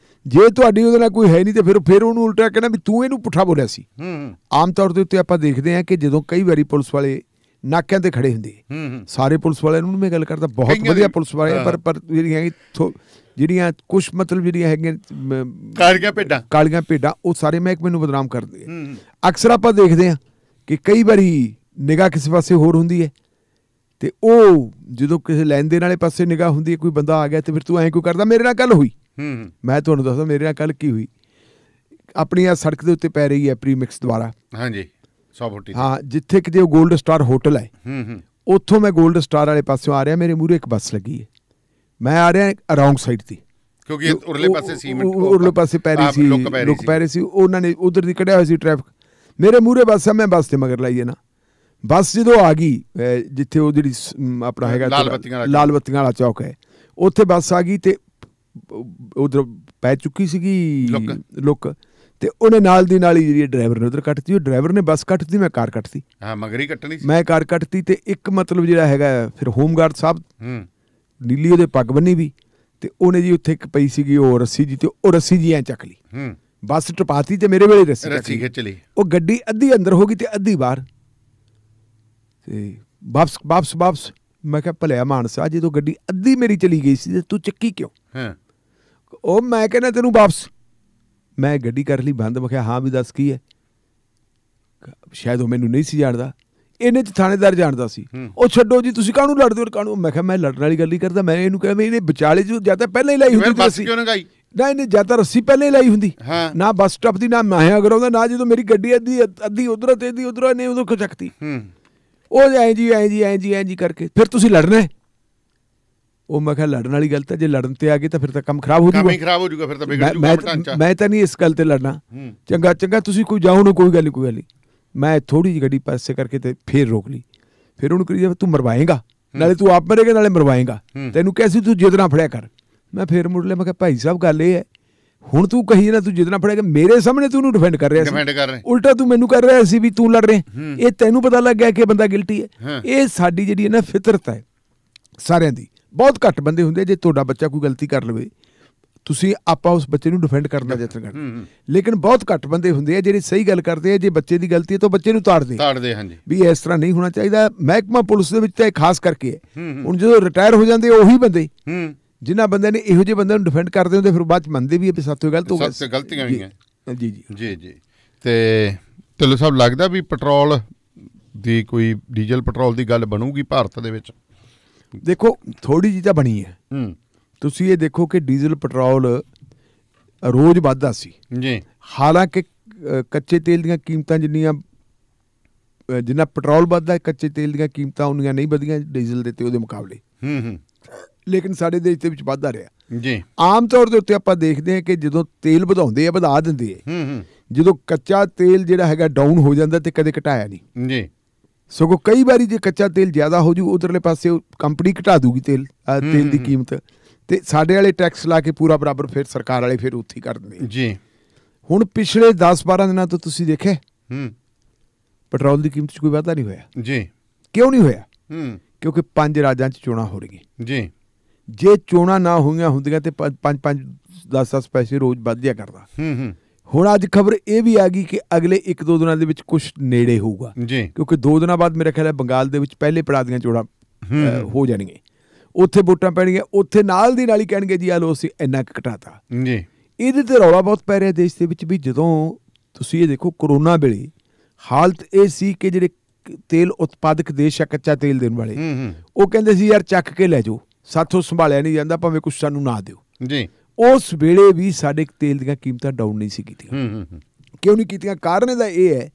ਜੇ ਤੁਹਾਡੀ ਉਹਦੇ ਨਾਲ ਕੋਈ ਹੈ ਨਹੀਂ ਤੇ ਫਿਰ ਉਹਨੂੰ ਉਲਟਾ ਕਹਿਣਾ ਵੀ ਤੂੰ ਇਹਨੂੰ ਪੁੱਠਾ ਬੋਲਿਆ ਸੀ। ਆਮ ਤੌਰ ਦੇ ਉੱਤੇ ਆਪਾਂ ਦੇਖਦੇ ਹਾਂ ਕਿ ਜਦੋਂ ਕਈ ਵਾਰੀ ਪੁਲਿਸ ਵਾਲੇ ਨਾਕਿਆਂ ਤੇ ਖੜੇ ਹੁੰਦੇ, ਸਾਰੇ ਪੁਲਿਸ ਵਾਲਿਆਂ ਨੂੰ ਮੈਂ ਗੱਲ ਕਰਦਾ, ਬਹੁਤ ਵਧੀਆ ਪੁਲਿਸ ਵਾਲੇ, ਪਰ ਜਿਹੜੀਆਂ ਕੁਛ ਮਤਲਬ ਜਿਹੜੀਆਂ ਹੈਗੀਆਂ ਕਾਲੀਆਂ ਭੇਡਾਂ ਉਹ ਸਾਰੇ ਮਹਿਕਮੇ ਨੂੰ ਬਦਨਾਮ ਕਰਦੇ ਆ। ਅਕਸਰ ਆਪਾਂ ਦੇਖਦੇ ਹਾਂ ਕਿ ਕਈ ਵਾਰੀ ਨਿਗਾਹ ਕਿਸੇ ਪਾਸੇ ਹੋਰ ਹੁੰਦੀ ਹੈ ਤੇ ਉਹ ਜਦੋਂ ਕਿਸੇ ਲੈਣ ਦੇਣ ਵਾਲੇ ਪਾਸੇ ਨਿਗਾਹ ਹੁੰਦੀ ਹੈ, ਕੋਈ ਬੰਦਾ ਆ ਗਿਆ ਤੇ ਫਿਰ ਤੂੰ ਐਂ ਕਿਉਂ ਕਰਦਾ। ਮੇਰੇ ਨਾਲ ਗੱਲ ਹੋਈ, ਮੈਂ ਤੁਹਾਨੂੰ ਦੱਸਦਾ ਮੇਰੇ ਨਾਲ ਕੱਲ੍ਹ ਕੀ ਹੋਈ। ਆਪਣੀ ਆ ਸੜਕ ਦੇ ਉੱਤੇ ਪੈ ਰਹੀ ਹੈ ਪ੍ਰੀਮਿਕਸ ਦੁਆਰਾ, ਹਾਂਜੀ, ਹਾਂ, ਜਿੱਥੇ ਕਿਤੇ ਉਹ ਗੋਲਡ ਸਟਾਰ ਹੋਟਲ ਹੈ, ਉੱਥੋਂ ਮੈਂ ਗੋਲਡ ਸਟਾਰ ਵਾਲੇ ਪਾਸਿਓਂ ਆ ਰਿਹਾ, ਮੇਰੇ ਮੂਹਰੇ ਇੱਕ ਬੱਸ ਲੱਗੀ ਹੈ, ਮੈਂ ਆ ਰਿਹਾ ਰੌਂਗ ਸਾਈਡ ਤੇ, ਕਿਉਂਕਿ ਉਰਲੇ ਪਾਸੇ ਪੈ ਰਹੀ ਸੀ, ਲੁੱਕ ਪੈ ਰਹੀ ਸੀ, ਉਹਨਾਂ ਨੇ ਉਧਰ ਦੀ ਕੱਢਿਆ ਹੋਇਆ ਸੀ ਟ੍ਰੈਫਿਕ। ਮੇਰੇ ਮੂਹਰੇ ਬੱਸ ਆ, ਮੈਂ ਬੱਸ ਤੇ ਮਗਰ ਲਾਈਏ ਨਾ। ਬੱਸ ਜਦੋਂ ਆ ਗਈ ਜਿੱਥੇ ਉਹ ਜਿਹੜੀ ਆਪਣਾ ਹੈਗਾ ਲਾਲ ਬੱਤੀਆਂ ਵਾਲਾ ਚੌਕ ਹੈ, ਉੱਥੇ ਬੱਸ ਆ ਗਈ ਤੇ ਉਧਰ ਪੈ ਚੁੱਕੀ ਸੀਗੀ ਲੁੱਕ, ਤੇ ਉਹਨੇ ਨਾਲ ਦੀ ਨਾਲ ਹੀ ਜਿਹੜੀ ਡਰਾਈਵਰ ਨੇ ਉਧਰ ਕੱਟਤੀ। ਉਹ ਡਰਾਈਵਰ ਨੇ ਬੱਸ ਕੱਟਤੀ, ਮੈਂ ਕਾਰ ਕੱਟਤੀ, ਮਗਰ ਹੀ ਕੱਟਣੀ ਸੀ, ਮੈਂ ਕਾਰ ਕੱਟਤੀ। ਤੇ ਇੱਕ ਮਤਲਬ ਜਿਹੜਾ ਹੈਗਾ ਫਿਰ ਹੋਮਗਾਰਡ ਸਾਹਿਬ, ਨੀਲੀ ਉਹਦੇ ਪੱਗ ਬੰਨੀ ਵੀ, ਤੇ ਉਹਨੇ ਜੀ ਉੱਥੇ ਇੱਕ ਪਈ ਸੀਗੀ ਉਹ ਰੱਸੀ ਜੀ, ਤੇ ਉਹ ਰੱਸੀ ਜੀ ਐਂ ਚੱਕ ਲਈ, ਬੱਸ ਟਪਾਤੀ ਤੇ ਮੇਰੇ ਵੇਲੇ ਰੱਸੀ ਖਿੱਚ ਲਈ। ਉਹ ਗੱਡੀ ਅੱਧੀ ਅੰਦਰ ਹੋ ਗਈ ਤੇ ਅੱਧੀ ਬਾਹਰ। ਤੇ ਵਾਪਸ ਮੈਂ ਕਿਹਾ ਭਲਿਆ ਮਾਨਸਾ ਜਦੋਂ ਗੱਡੀ ਅੱਧੀ ਮੇਰੀ ਚਲੀ ਗਈ ਸੀ ਤੇ ਤੂੰ ਚੱਕੀ ਕਿਉਂ? ਉਹ ਮੈਂ ਕਹਿੰਦਾ ਤੈਨੂੰ ਵਾਪਸ। ਮੈਂ ਗੱਡੀ ਕਰ ਲਈ ਬੰਦ। ਮੈਂ ਕਿਹਾ ਹਾਂ ਵੀ ਦੱਸ ਕੀ ਹੈ? ਸ਼ਾਇਦ ਉਹ ਮੈਨੂੰ ਨਹੀਂ ਸੀ ਜਾਣਦਾ, ਇਹਨੇ 'ਚ ਥਾਣੇਦਾਰ ਜਾਣਦਾ ਸੀ। ਉਹ ਛੱਡੋ ਜੀ ਤੁਸੀਂ ਕਾਹਨੂੰ ਲੜਦੇ ਹੋ ਕਾਹਨੂੰ? ਮੈਂ ਕਿਹਾ ਮੈਂ ਲੜਨ ਵਾਲੀ ਗੱਲ ਹੀ ਕਰਦਾ। ਮੈਂ ਇਹਨੂੰ ਕਿਹਾ ਇਹਨੇ ਵਿਚਾਲੇ ਜੋ ਜਾਂ ਤਾਂ ਪਹਿਲਾਂ ਹੀ ਲਾਈ ਹੁੰਦੀ ਨਾ, ਇਹਨੇ ਜਾਂ ਤਾਂ ਰੱਸੀ ਪਹਿਲਾਂ ਹੀ ਲਾਈ ਹੁੰਦੀ ਨਾ, ਬੱਸ ਸਟਾਪ ਦੀ ਨਾ ਮਾਹਿਆ ਕਰਾਉਂਦਾ ਨਾ, ਜਦੋਂ ਮੇਰੀ ਗੱਡੀ ਅੱਧੀ ਉਧਰੋਂ ਤੇ ਅੱਧੀ ਉਧਰੋਂ, ਇਹਨੇ ਉਦੋਂ ਚੱਕਤੀ। ਉਹ ਐਂ ਜੀ ਕਰਕੇ ਫਿਰ ਤੁਸੀਂ ਲੜਨਾ। ਉਹ ਮੈਂ ਕਿਹਾ ਲੜਨ ਵਾਲੀ ਗੱਲ ਤਾਂ ਜੇ ਲੜਨ ਤੇ ਆ ਗਏ ਤਾਂ ਫਿਰ ਤਾਂ ਕੰਮ ਖਰਾਬ ਹੋ ਜੂਗਾ। ਮੈਂ ਤਾਂ ਨਹੀਂ ਇਸ ਗੱਲ ਤੇ ਲੜਨਾ। ਚੰਗਾ ਤੁਸੀਂ ਕੋਈ ਜਾਓ ਨਾ, ਕੋਈ ਗੱਲ ਨਹੀਂ। ਮੈਂ ਥੋੜੀ ਜਿਹੀ ਗੱਡੀ ਪਾਸੇ ਕਰਕੇ ਤੇ ਫੇਰ ਰੋਕ ਲਈ। ਫਿਰ ਉਹਨੂੰ ਕਹੀ ਤੂੰ ਮਰਵਾਏਂਗਾ, ਨਾਲੇ ਤੂੰ ਆਪ ਮਰੇਗਾ ਨਾਲੇ ਮਰਵਾਏਂਗਾ, ਤੈਨੂੰ ਕਿਹਾ ਸੀ ਤੂੰ ਜਿੱਦ ਨਾਲ ਫੜਿਆ ਕਰ। ਮੈਂ ਫੇਰ ਮੁੜ ਲਿਆ। ਮੈਂ ਕਿਹਾ ਭਾਈ ਸਾਹਿਬ ਗੱਲ ਇਹ ਹੈ, ਹੁਣ ਤੂੰ ਕਹੀ ਨਾ ਤੂੰ ਜਿੱਦ ਨਾਲ ਫੜਿਆ, ਮੇਰੇ ਸਾਹਮਣੇ ਤੂੰ ਉਹਨੂੰ ਡਿਫੈਂਡ ਕਰ ਰਿਹਾ ਸੀ, ਉਲਟਾ ਤੂੰ ਮੈਨੂੰ ਕਰ ਰਿਹਾ ਸੀ ਵੀ ਤੂੰ ਲੜ ਰਿਹਾ। ਇਹ ਤੈਨੂੰ ਪਤਾ ਲੱਗ ਗਿਆ ਕਿ ਬੰਦਾ ਗਿਲਟੀ ਹੈ। ਇਹ ਸਾਡੀ ਜਿਹੜੀ ਹੈ ਨਾ ਫਿਤਰਤ ਹੈ ਸਾਰਿਆਂ ਦੀ। ਬਹੁਤ ਘੱਟ ਬੰਦੇ ਹੁੰਦੇ ਜੇ ਤੁਹਾਡਾ ਬੱਚਾ ਕੋਈ ਗਲਤੀ ਕਰ ਲਵੇ ਤੁਸੀਂ ਆਪਾਂ ਉਸ ਬੱਚੇ ਨੂੰ ਡਿਫੈਂਡ ਕਰਨ ਦਾ ਯਤਨ ਕਰਦੇ, ਲੇਕਿਨ ਬਹੁਤ ਘੱਟ ਬੰਦੇ ਹੁੰਦੇ ਆ ਜਿਹੜੇ ਸਹੀ ਗੱਲ ਕਰਦੇ ਆ। ਜੇ ਬੱਚੇ ਦੀ ਗਲਤੀ ਹੈ ਤਾਂ ਬੱਚੇ ਨੂੰ ਤਾੜਦੇ ਹਾਂਜੀ ਵੀ ਇਸ ਤਰ੍ਹਾਂ ਨਹੀਂ ਹੋਣਾ ਚਾਹੀਦਾ। ਮਹਿਕਮਾ ਪੁਲਿਸ ਦੇ ਵਿੱਚ ਤਾਂ ਇਹ ਖਾਸ ਕਰਕੇ ਹੈ। ਹੁਣ ਜਦੋਂ ਰਿਟਾਇਰ ਹੋ ਜਾਂਦੇ ਉਹੀ ਬੰਦੇ ਜਿਨ੍ਹਾਂ ਬੰਦਿਆਂ ਨੇ ਇਹੋ ਜਿਹੇ ਬੰਦਿਆਂ ਨੂੰ ਡਿਫੈਂਡ ਕਰਦੇ ਹੁੰਦੇ, ਫਿਰ ਬਾਅਦ ਚ ਮੰਨਦੇ ਵੀ ਵੀ ਸਾਥੋਂ ਗਲਤ ਹੋ ਗਿਆ, ਗਲਤੀਆਂ ਹੋਈਆਂ। ਜੀ ਤੇ ਢਿੱਲੋਂ ਸਾਹਿਬ ਲੱਗਦਾ ਵੀ ਪੈਟਰੋਲ ਦੀ ਕੋਈ ਡੀਜ਼ਲ ਪੈਟਰੋਲ ਦੀ ਗੱਲ ਬਣੂਗੀ ਭਾਰਤ ਦੇ ਵਿੱਚ? ਦੇਖੋ ਥੋੜੀ ਜਿਹੀ ਤਾਂ ਬਣੀ ਹੈ। ਤੁਸੀਂ ਇਹ ਦੇਖੋ ਕਿ ਡੀਜ਼ਲ ਪੈਟਰੋਲ ਰੋਜ਼ ਵੱਧਦਾ ਸੀ ਜੀ, ਹਾਲਾਂਕਿ ਕੱਚੇ ਤੇਲ ਦੀਆਂ ਕੀਮਤਾਂ ਜਿੰਨਾ ਪੈਟਰੋਲ ਵੱਧਦਾ ਕੱਚੇ ਤੇਲ ਦੀਆਂ ਕੀਮਤਾਂ ਉਨੀਆਂ ਨਹੀਂ ਵਧੀਆਂ ਡੀਜ਼ਲ ਦੇ ਤੇ ਉਹਦੇ ਮੁਕਾਬਲੇ। ਲੇਕਿਨ ਸਾਡੇ ਦੇਸ਼ ਦੇ ਵਿੱਚ ਵੱਧਦਾ ਰਿਹਾ ਜੀ। ਆਮ ਤੌਰ ਦੇ ਉੱਤੇ ਆਪਾਂ ਦੇਖਦੇ ਹਾਂ ਕਿ ਜਦੋਂ ਤੇਲ ਵਧਾਉਂਦੇ ਆ ਵਧਾ ਦਿੰਦੇ ਆ, ਜਦੋਂ ਕੱਚਾ ਤੇਲ ਜਿਹੜਾ ਹੈਗਾ ਡਾਊਨ ਹੋ ਜਾਂਦਾ ਤੇ ਕਦੇ ਘਟਾਇਆ ਨਹੀਂ ਜੀ। ਸਗੋਂ ਕਈ ਵਾਰੀ ਜੇ ਕੱਚਾ ਤੇਲ ਜ਼ਿਆਦਾ ਹੋ ਜੂ ਉਧਰਲੇ ਪਾਸੇ ਕੰਪਨੀ ਘਟਾ ਦੂਗੀ ਤੇਲ ਦੀ ਕੀਮਤ, ਤੇ ਸਾਡੇ ਵਾਲੇ ਟੈਕਸ ਲਾ ਕੇ ਪੂਰਾ ਬਰਾਬਰ ਫਿਰ ਸਰਕਾਰ ਵਾਲੇ ਫਿਰ ਉੱਥੇ ਕਰ ਦਿੰਦੇ ਜੀ। ਹੁਣ ਪਿਛਲੇ 10-12 ਦਿਨਾਂ ਤੋਂ ਤੁਸੀਂ ਦੇਖਿਆ ਪੈਟਰੋਲ ਦੀ ਕੀਮਤ 'ਚ ਕੋਈ ਵਾਧਾ ਨਹੀਂ ਹੋਇਆ ਜੀ। ਕਿਉਂ ਨਹੀਂ ਹੋਇਆ? ਕਿਉਂਕਿ 5 ਰਾਜਾਂ 'ਚ ਚੋਣਾਂ ਹੋ ਰਹੀਆਂ ਜੀ। ਜੇ ਚੋਣਾਂ ਨਾ ਹੋਈਆਂ ਹੁੰਦੀਆਂ ਤੇ 5-10 ਪੈਸੇ ਰੋਜ਼ ਵੱਧ ਜਿਆ ਕਰਦਾ। ਹੁਣ ਅੱਜ ਖਬਰ ਇਹ ਵੀ ਆ ਗਈ ਕਿ ਅਗਲੇ 1-2 ਦਿਨਾਂ ਦੇ ਵਿੱਚ ਕੁਛ ਨੇੜੇ ਹੋਊਗਾ ਜੀ, ਕਿਉਂਕਿ 2 ਦਿਨਾਂ ਬਾਅਦ ਮੇਰਾ ਖਿਆਲ ਹੈ ਬੰਗਾਲ ਦੇ ਵਿੱਚ ਪਹਿਲੇ ਪੜਾਅ ਦੀਆਂ ਚੋਣਾਂ ਹੋ ਜਾਣਗੀਆਂ, ਉੱਥੇ ਵੋਟਾਂ ਪੈਣਗੀਆਂ, ਉੱਥੇ ਨਾਲ ਦੀ ਨਾਲ ਹੀ ਕਹਿਣਗੇ ਜੀ ਆ ਲੋ ਅਸੀਂ ਇੰਨਾ ਕੁ ਘਟਾਤਾ ਜੀ। ਇਹਦੇ ਤੇ ਰੌਲਾ ਬਹੁਤ ਪੈ ਰਿਹਾ ਦੇਸ਼ ਦੇ ਵਿੱਚ ਵੀ। ਜਦੋਂ ਤੁਸੀਂ ਇਹ ਦੇਖੋ ਕਰੋਨਾ ਵੇਲੇ ਹਾਲਤ ਇਹ ਸੀ ਕਿ ਜਿਹੜੇ ਤੇਲ ਉਤਪਾਦਕ ਦੇਸ਼ ਆ ਕੱਚਾ ਤੇਲ ਦੇਣ ਵਾਲੇ, ਉਹ ਕਹਿੰਦੇ ਸੀ ਯਾਰ ਚੱਕ ਕੇ ਲੈ ਜਾਓ, ਸਾਥੋਂ ਸੰਭਾਲਿਆ ਨਹੀਂ ਜਾਂਦਾ, ਭਾਵੇਂ ਕੁਛ ਸਾਨੂੰ ਨਾ ਦਿਓ ਜੀ। ਉਸ ਵੇਲੇ ਵੀ ਸਾਡੇ ਤੇਲ ਦੀਆਂ ਕੀਮਤਾਂ ਡਾਊਨ ਨਹੀਂ ਸੀ ਕੀਤੀਆਂ। ਕਿਉਂ ਨਹੀਂ ਕੀਤੀਆਂ? ਕਾਰਨ ਇਹਦਾ ਇਹ ਹੈ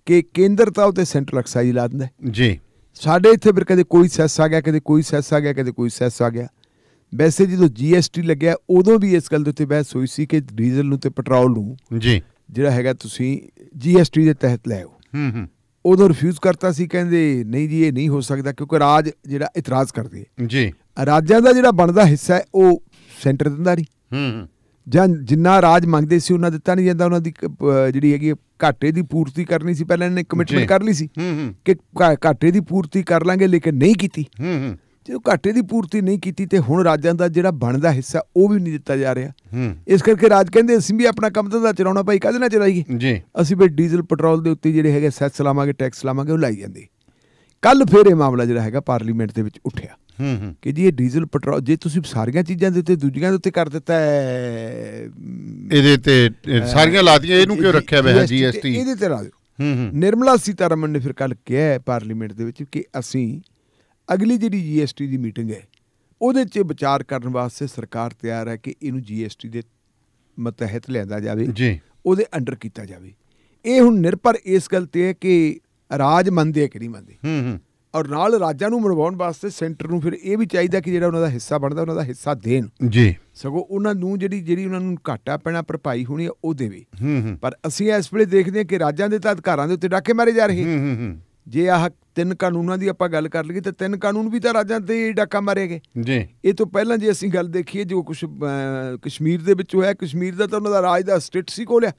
ਕਿ ਕੇਂਦਰ ਤਾਂ ਉੱਤੇ ਸੈਂਟਰਲ ਐਕਸਾਈਜ਼ ਲਾ ਦਿੰਦਾ ਜੀ। ਸਾਡੇ ਇੱਥੇ ਫਿਰ ਕਦੇ ਕੋਈ ਸੈਸ ਆ ਗਿਆ, ਕਦੇ ਕੋਈ ਸੈਸ ਆ ਗਿਆ, ਕਦੇ ਕੋਈ ਸੈਸ ਆ ਗਿਆ। ਵੈਸੇ ਜਦੋਂ GST ਲੱਗਿਆ ਉਦੋਂ ਵੀ ਇਸ ਗੱਲ ਦੇ ਉੱਤੇ ਬਹਿਸ ਹੋਈ ਸੀ ਕਿ ਡੀਜ਼ਲ ਨੂੰ ਤੇ ਪੈਟਰੋਲ ਨੂੰ ਜੀ ਜਿਹੜਾ ਹੈਗਾ ਤੁਸੀਂ GST ਦੇ ਤਹਿਤ ਲੈ ਆਓ। ਉਦੋਂ ਰਿਫਿਊਜ਼ ਕਰਤਾ ਸੀ, ਕਹਿੰਦੇ ਨਹੀਂ ਜੀ ਇਹ ਨਹੀਂ ਹੋ ਸਕਦਾ, ਕਿਉਂਕਿ ਰਾਜ ਜਿਹੜਾ ਇਤਰਾਜ਼ ਕਰਦੇ ਜੀ। ਰਾਜਾਂ ਦਾ ਜਿਹੜਾ ਬਣਦਾ ਹਿੱਸਾ ਹੈ ਉਹ ਸੈਂਟਰ ਦਿੰਦਾ ਨਹੀਂ, ਜਾਂ ਜਿੰਨਾ ਰਾਜ ਮੰਗਦੇ ਸੀ ਉਹਨਾਂ ਦਿੱਤਾ ਨਹੀਂ ਜਾਂਦਾ। ਉਹਨਾਂ ਦੀ ਜਿਹੜੀ ਹੈਗੀ ਘਾਟੇ ਦੀ ਪੂਰਤੀ ਕਰਨੀ ਸੀ, ਪਹਿਲਾਂ ਇਹਨਾਂ ਨੇ ਕਮਿਟਮੈਂਟ ਕਰ ਲਈ ਸੀ ਕਿ ਘਾਟੇ ਦੀ ਪੂਰਤੀ ਕਰ ਲਾਂਗੇ, ਲੇਕਿਨ ਨਹੀਂ ਕੀਤੀ। ਜਦੋਂ ਘਾਟੇ ਦੀ ਪੂਰਤੀ ਨਹੀਂ ਕੀਤੀ ਤੇ ਹੁਣ ਰਾਜਾਂ ਦਾ ਜਿਹੜਾ ਬਣਦਾ ਹਿੱਸਾ ਉਹ ਵੀ ਨਹੀਂ ਦਿੱਤਾ ਜਾ ਰਿਹਾ। ਇਸ ਕਰਕੇ ਰਾਜ ਕਹਿੰਦੇ ਅਸੀਂ ਵੀ ਆਪਣਾ ਕੰਮ ਧੰਦਾ ਚਲਾਉਣਾ ਭਾਈ, ਕਾਹਦੇ ਨਾਲ ਚਲਾਈਏ ਜੀ, ਅਸੀਂ ਵੀ ਡੀਜ਼ਲ ਪੈਟਰੋਲ ਦੇ ਉੱਤੇ ਜਿਹੜੇ ਹੈਗੇ ਸੈਸ ਲਾਵਾਂਗੇ, ਟੈਕਸ ਲਾਵਾਂਗੇ, ਉਹ ਲਾਈ ਜਾਂਦੇ। ਕੱਲ ਫਿਰ ਇਹ ਮਾਮਲਾ ਜਿਹੜਾ ਹੈਗਾ ਪਾਰਲੀਮੈਂਟ ਦੇ ਵਿੱਚ ਉੱਠਿਆ ਕਿ ਜੀ ਇਹ ਡੀਜ਼ਲ ਪੈਟਰੋਲ ਜੇ ਤੁਸੀਂ ਸਾਰੀਆਂ ਚੀਜ਼ਾਂ ਦੇ ਉੱਤੇ ਦੂਜੀਆਂ ਦੇ ਉੱਤੇ ਕਰ ਦਿੱਤਾ ਹੈ, ਇਹਦੇ ਤੇ ਸਾਰੀਆਂ ਲਾਤੀਆਂ, ਇਹਨੂੰ ਕਿਉਂ ਰੱਖਿਆ ਹੋਇਆ ਹੈ GST, ਇਹਦੇ ਤੇ ਲਾ ਦਿਓ। ਨਿਰਮਲਾ ਸੀਤਾਰਮਨ ਨੇ ਫਿਰ ਕੱਲ ਕਿਹਾ ਪਾਰਲੀਮੈਂਟ ਦੇ ਵਿੱਚ ਕਿ ਅਸੀਂ ਅਗਲੀ ਜਿਹੜੀ GST ਦੀ ਮੀਟਿੰਗ ਹੈ ਉਹਦੇ 'ਚ ਵਿਚਾਰ ਕਰਨ ਵਾਸਤੇ ਸਰਕਾਰ ਤਿਆਰ ਹੈ ਕਿ ਇਹਨੂੰ GST ਦੇ ਮਤਹਿਤ ਲਿਆਂਦਾ ਜਾਵੇ ਜੀ, ਉਹਦੇ ਅੰਡਰ ਕੀਤਾ ਜਾਵੇ। ਇਹ ਹੁਣ ਨਿਰਭਰ ਇਸ ਗੱਲ ਤੇ ਹੈ ਕਿ ਰਾਜ ਮੰਨਦੇ ਆ ਕਿ ਨਹੀਂ ਮੰਨਦੇ, ਔਰ ਨਾਲ ਰਾਜਾਂ ਨੂੰ ਮਨਵਾਉਣ ਵਾਸਤੇ ਸੈਂਟਰ ਨੂੰ ਫਿਰ ਇਹ ਵੀ ਚਾਹੀਦਾ ਕਿ ਜਿਹੜਾ ਉਹਨਾਂ ਦਾ ਹਿੱਸਾ ਬਣਦਾ ਉਹਨਾਂ ਦਾ ਹਿੱਸਾ ਦੇਣ ਜੀ। ਸਗੋਂ ਉਹਨਾਂ ਨੂੰ ਜਿਹੜੀ ਉਹਨਾਂ ਨੂੰ ਘਾਟਾ ਪੈਣਾ ਭਰਪਾਈ ਹੋਣੀ ਉਹ ਦੇਵੇ। ਪਰ ਅਸੀਂ ਇਸ ਵੇਲੇ ਦੇਖਦੇ ਹਾਂ ਕਿ ਰਾਜਾਂ ਦੇ ਤਾਂ ਅਧਿਕਾਰਾਂ ਦੇ ਉੱਤੇ ਡਾਕੇ ਮਾਰੇ ਜਾ ਰਹੇ। ਜੇ ਆਹ 3 ਕਾਨੂੰਨਾਂ ਦੀ ਆਪਾਂ ਗੱਲ ਕਰ ਲਈਏ ਤਾਂ 3 ਕਾਨੂੰਨ ਵੀ ਤਾਂ ਰਾਜਾਂ ਤੇ ਡਾਕਾ ਮਾਰੇ ਗਏ ਜੀ। ਇਹ ਤੋਂ ਪਹਿਲਾਂ ਜੇ ਅਸੀਂ ਗੱਲ ਦੇਖੀਏ ਜੋ ਕੁਛ ਕਸ਼ਮੀਰ ਦੇ ਵਿੱਚ ਹੋਇਆ, ਕਸ਼ਮੀਰ ਦਾ ਤਾਂ ਉਹਨਾਂ ਦਾ ਰਾਜ ਦਾ ਸਟੇਟ ਸੀ ਕੋਲਿਆ,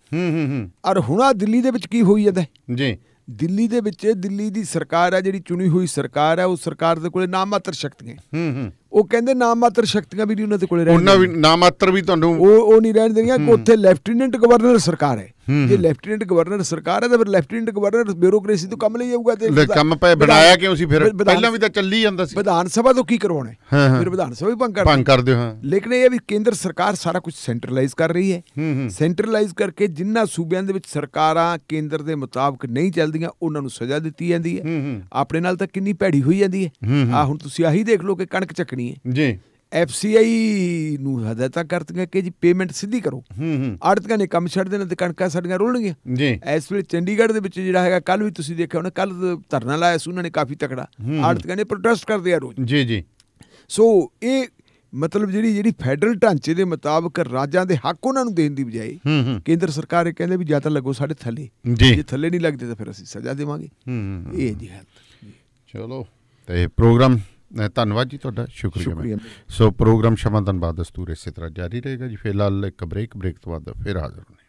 ਔਰ ਹੁਣ ਆਹ ਦਿੱਲੀ ਦੇ ਵਿੱਚ ਕੀ ਹੋਈ ਜਾਂਦਾ ਜੀ। ਦਿੱਲੀ ਦੇ ਵਿੱਚ ਦਿੱਲੀ ਦੀ ਸਰਕਾਰ ਹੈ ਜਿਹੜੀ ਚੁਣੀ ਹੋਈ ਸਰਕਾਰ ਹੈ, ਉਹ ਸਰਕਾਰ ਦੇ ਕੋਲੇ ਨਾਮ ਮਾਤਰ ਸ਼ਕਤੀਆਂ। ਉਹ ਕਹਿੰਦੇ ਨਾਮ ਮਾਤਰ ਸ਼ਕਤੀਆਂ ਵੀ ਨਹੀਂ ਉਹਨਾਂ ਦੇ ਕੋਲੇ ਰਹਿਣ, ਉਹਨਾਂ ਵੀ ਨਾਮ ਮਾਤਰ ਵੀ ਤੁਹਾਨੂੰ ਉਹ ਨਹੀਂ ਰਹਿਣ ਦੇਣੀਆਂ। ਉੱਥੇ ਲੈਫਟੀਨੈਂਟ ਗਵਰਨਰ ਸਰਕਾਰ ਹੈ, ਜੇ ਲੈਫਟੀਨੈਂਟ ਗਵਰਨਰ ਸਰਕਾਰ ਹੈ ਤਾਂ ਫਿਰ ਲੈਫਟੀਨੈਂਟ ਗਵਰਨਰ ਬਿਊਰੋਕ੍ਰੇਸੀ ਤੋਂ ਕੰਮ ਲਈ ਜਾਊਗਾ ਤੇ ਕੰਮ ਬਣਾਇਆ ਕਿਉਂ ਸੀ ਫਿਰ? ਪਹਿਲਾਂ ਵੀ ਤਾਂ ਚੱਲੀ ਜਾਂਦਾ ਸੀ। ਵਿਧਾਨ ਸਭਾ ਤੋਂ ਕੀ ਕਰਵਾਉਣਾ ਫਿਰ? ਵਿਧਾਨ ਸਭਾ ਵੀ ਭੰਗ ਕਰ ਦਿਓ। ਹਾਂ, ਲੇਕਿਨ ਇਹ ਵੀ ਕੇਂਦਰ ਸਰਕਾਰ ਸਾਰਾ ਕੁਝ ਸੈਂਟਰਲਾਈਜ਼ ਕਰ ਰਹੀ ਹੈ। ਸੈਂਟਰਲਾਈਜ਼ ਕਰਕੇ ਜਿਨ੍ਹਾਂ ਸੂਬਿਆਂ ਦੇ ਵਿੱਚ ਸਰਕਾਰਾਂ ਕੇਂਦਰ ਦੇ ਮੁਤਾਬਕ ਨਹੀਂ ਚੱਲਦੀਆਂ ਉਹਨਾਂ ਨੂੰ ਸਜ਼ਾ ਦਿੱਤੀ ਜਾਂਦੀ ਹੈ। ਆਪਣੇ ਨਾਲ ਤਾਂ ਕਿੰਨੀ ਭੈੜੀ ਹੋਈ ਜਾਂਦੀ ਹੈ। ਆ ਹੁਣ ਤੁਸੀਂ ਆਹੀ ਦੇਖ ਲਓ ਕਿ ਕਣਕ ਚੱਕਣੀ ਹੈ ਜੀ, FCI ਨੂੰ ਹਦਾਇਤਾਂ ਕਰਤੀਆਂ ਕਿ ਜੀ ਪੇਮੈਂਟ ਸਿੱਧੀ ਕਰੋ। ਆੜਤੀਆਂ ਨੇ ਕੰਮ ਛੱਡ ਦੇਣਾ ਤੇ ਕਣਕਾਂ ਸਾਡੀਆਂ ਰੋਲਣਗੀਆਂ ਜੀ। ਇਸ ਵੇਲੇ ਚੰਡੀਗੜ੍ਹ ਦੇ ਵਿੱਚ ਜਿਹੜਾ ਹੈਗਾ, ਕੱਲ ਵੀ ਤੁਸੀਂ ਦੇਖਿਆ ਹੋਣਾ, ਕੱਲ ਧਰਨਾ ਲਾਇਆ ਸੀ ਉਹਨਾਂ ਨੇ ਕਾਫੀ ਤਕੜਾ। ਆੜਤੀਆਂ ਨੇ ਪ੍ਰੋਟੈਸਟ ਕਰਦੇ ਆ ਰੋਜ਼ ਜੀ ਜੀ। ਸੋ ਇਹ ਮਤਲਬ ਜਿਹੜੀ ਫੈਡਰਲ ਢਾਂਚੇ ਦੇ ਮੁਤਾਬਕ ਰਾਜਾਂ ਦੇ ਹੱਕ ਉਹਨਾਂ ਨੂੰ ਦੇਣ ਦੀ ਬਜਾਏ ਕੇਂਦਰ ਸਰਕਾਰ ਇਹ ਕਹਿੰਦੇ ਵੀ ਜਾਂ ਤਾਂ ਲੱਗੋ ਸਾਡੇ ਥੱਲੇ, ਜੇ ਥੱਲੇ ਨਹੀਂ ਲੱਗਦੇ ਤਾਂ ਫਿਰ ਅਸੀਂ ਸਜ਼ਾ ਦੇਵਾਂਗੇ। ਇਹ ਜੀ ਹਾਲਤ। ਚਲੋ ਤੇ ਪ੍ਰੋਗਰਾਮ ਧੰਨਵਾਦ ਜੀ ਤੁਹਾਡਾ, ਸ਼ੁਕਰੀਆ। ਸੋ ਪ੍ਰੋਗਰਾਮ ਸ਼ਮਾਂ ਤੋਂ ਬਾਅਦ ਦਸਤੂਰ ਇਸੇ ਤਰ੍ਹਾਂ ਜਾਰੀ ਰਹੇਗਾ ਜੀ। ਫਿਲਹਾਲ ਇੱਕ ਬ੍ਰੇਕ ਤੋਂ ਬਾਅਦ ਫਿਰ ਹਾਜ਼ਰ ਹੋਣੇ।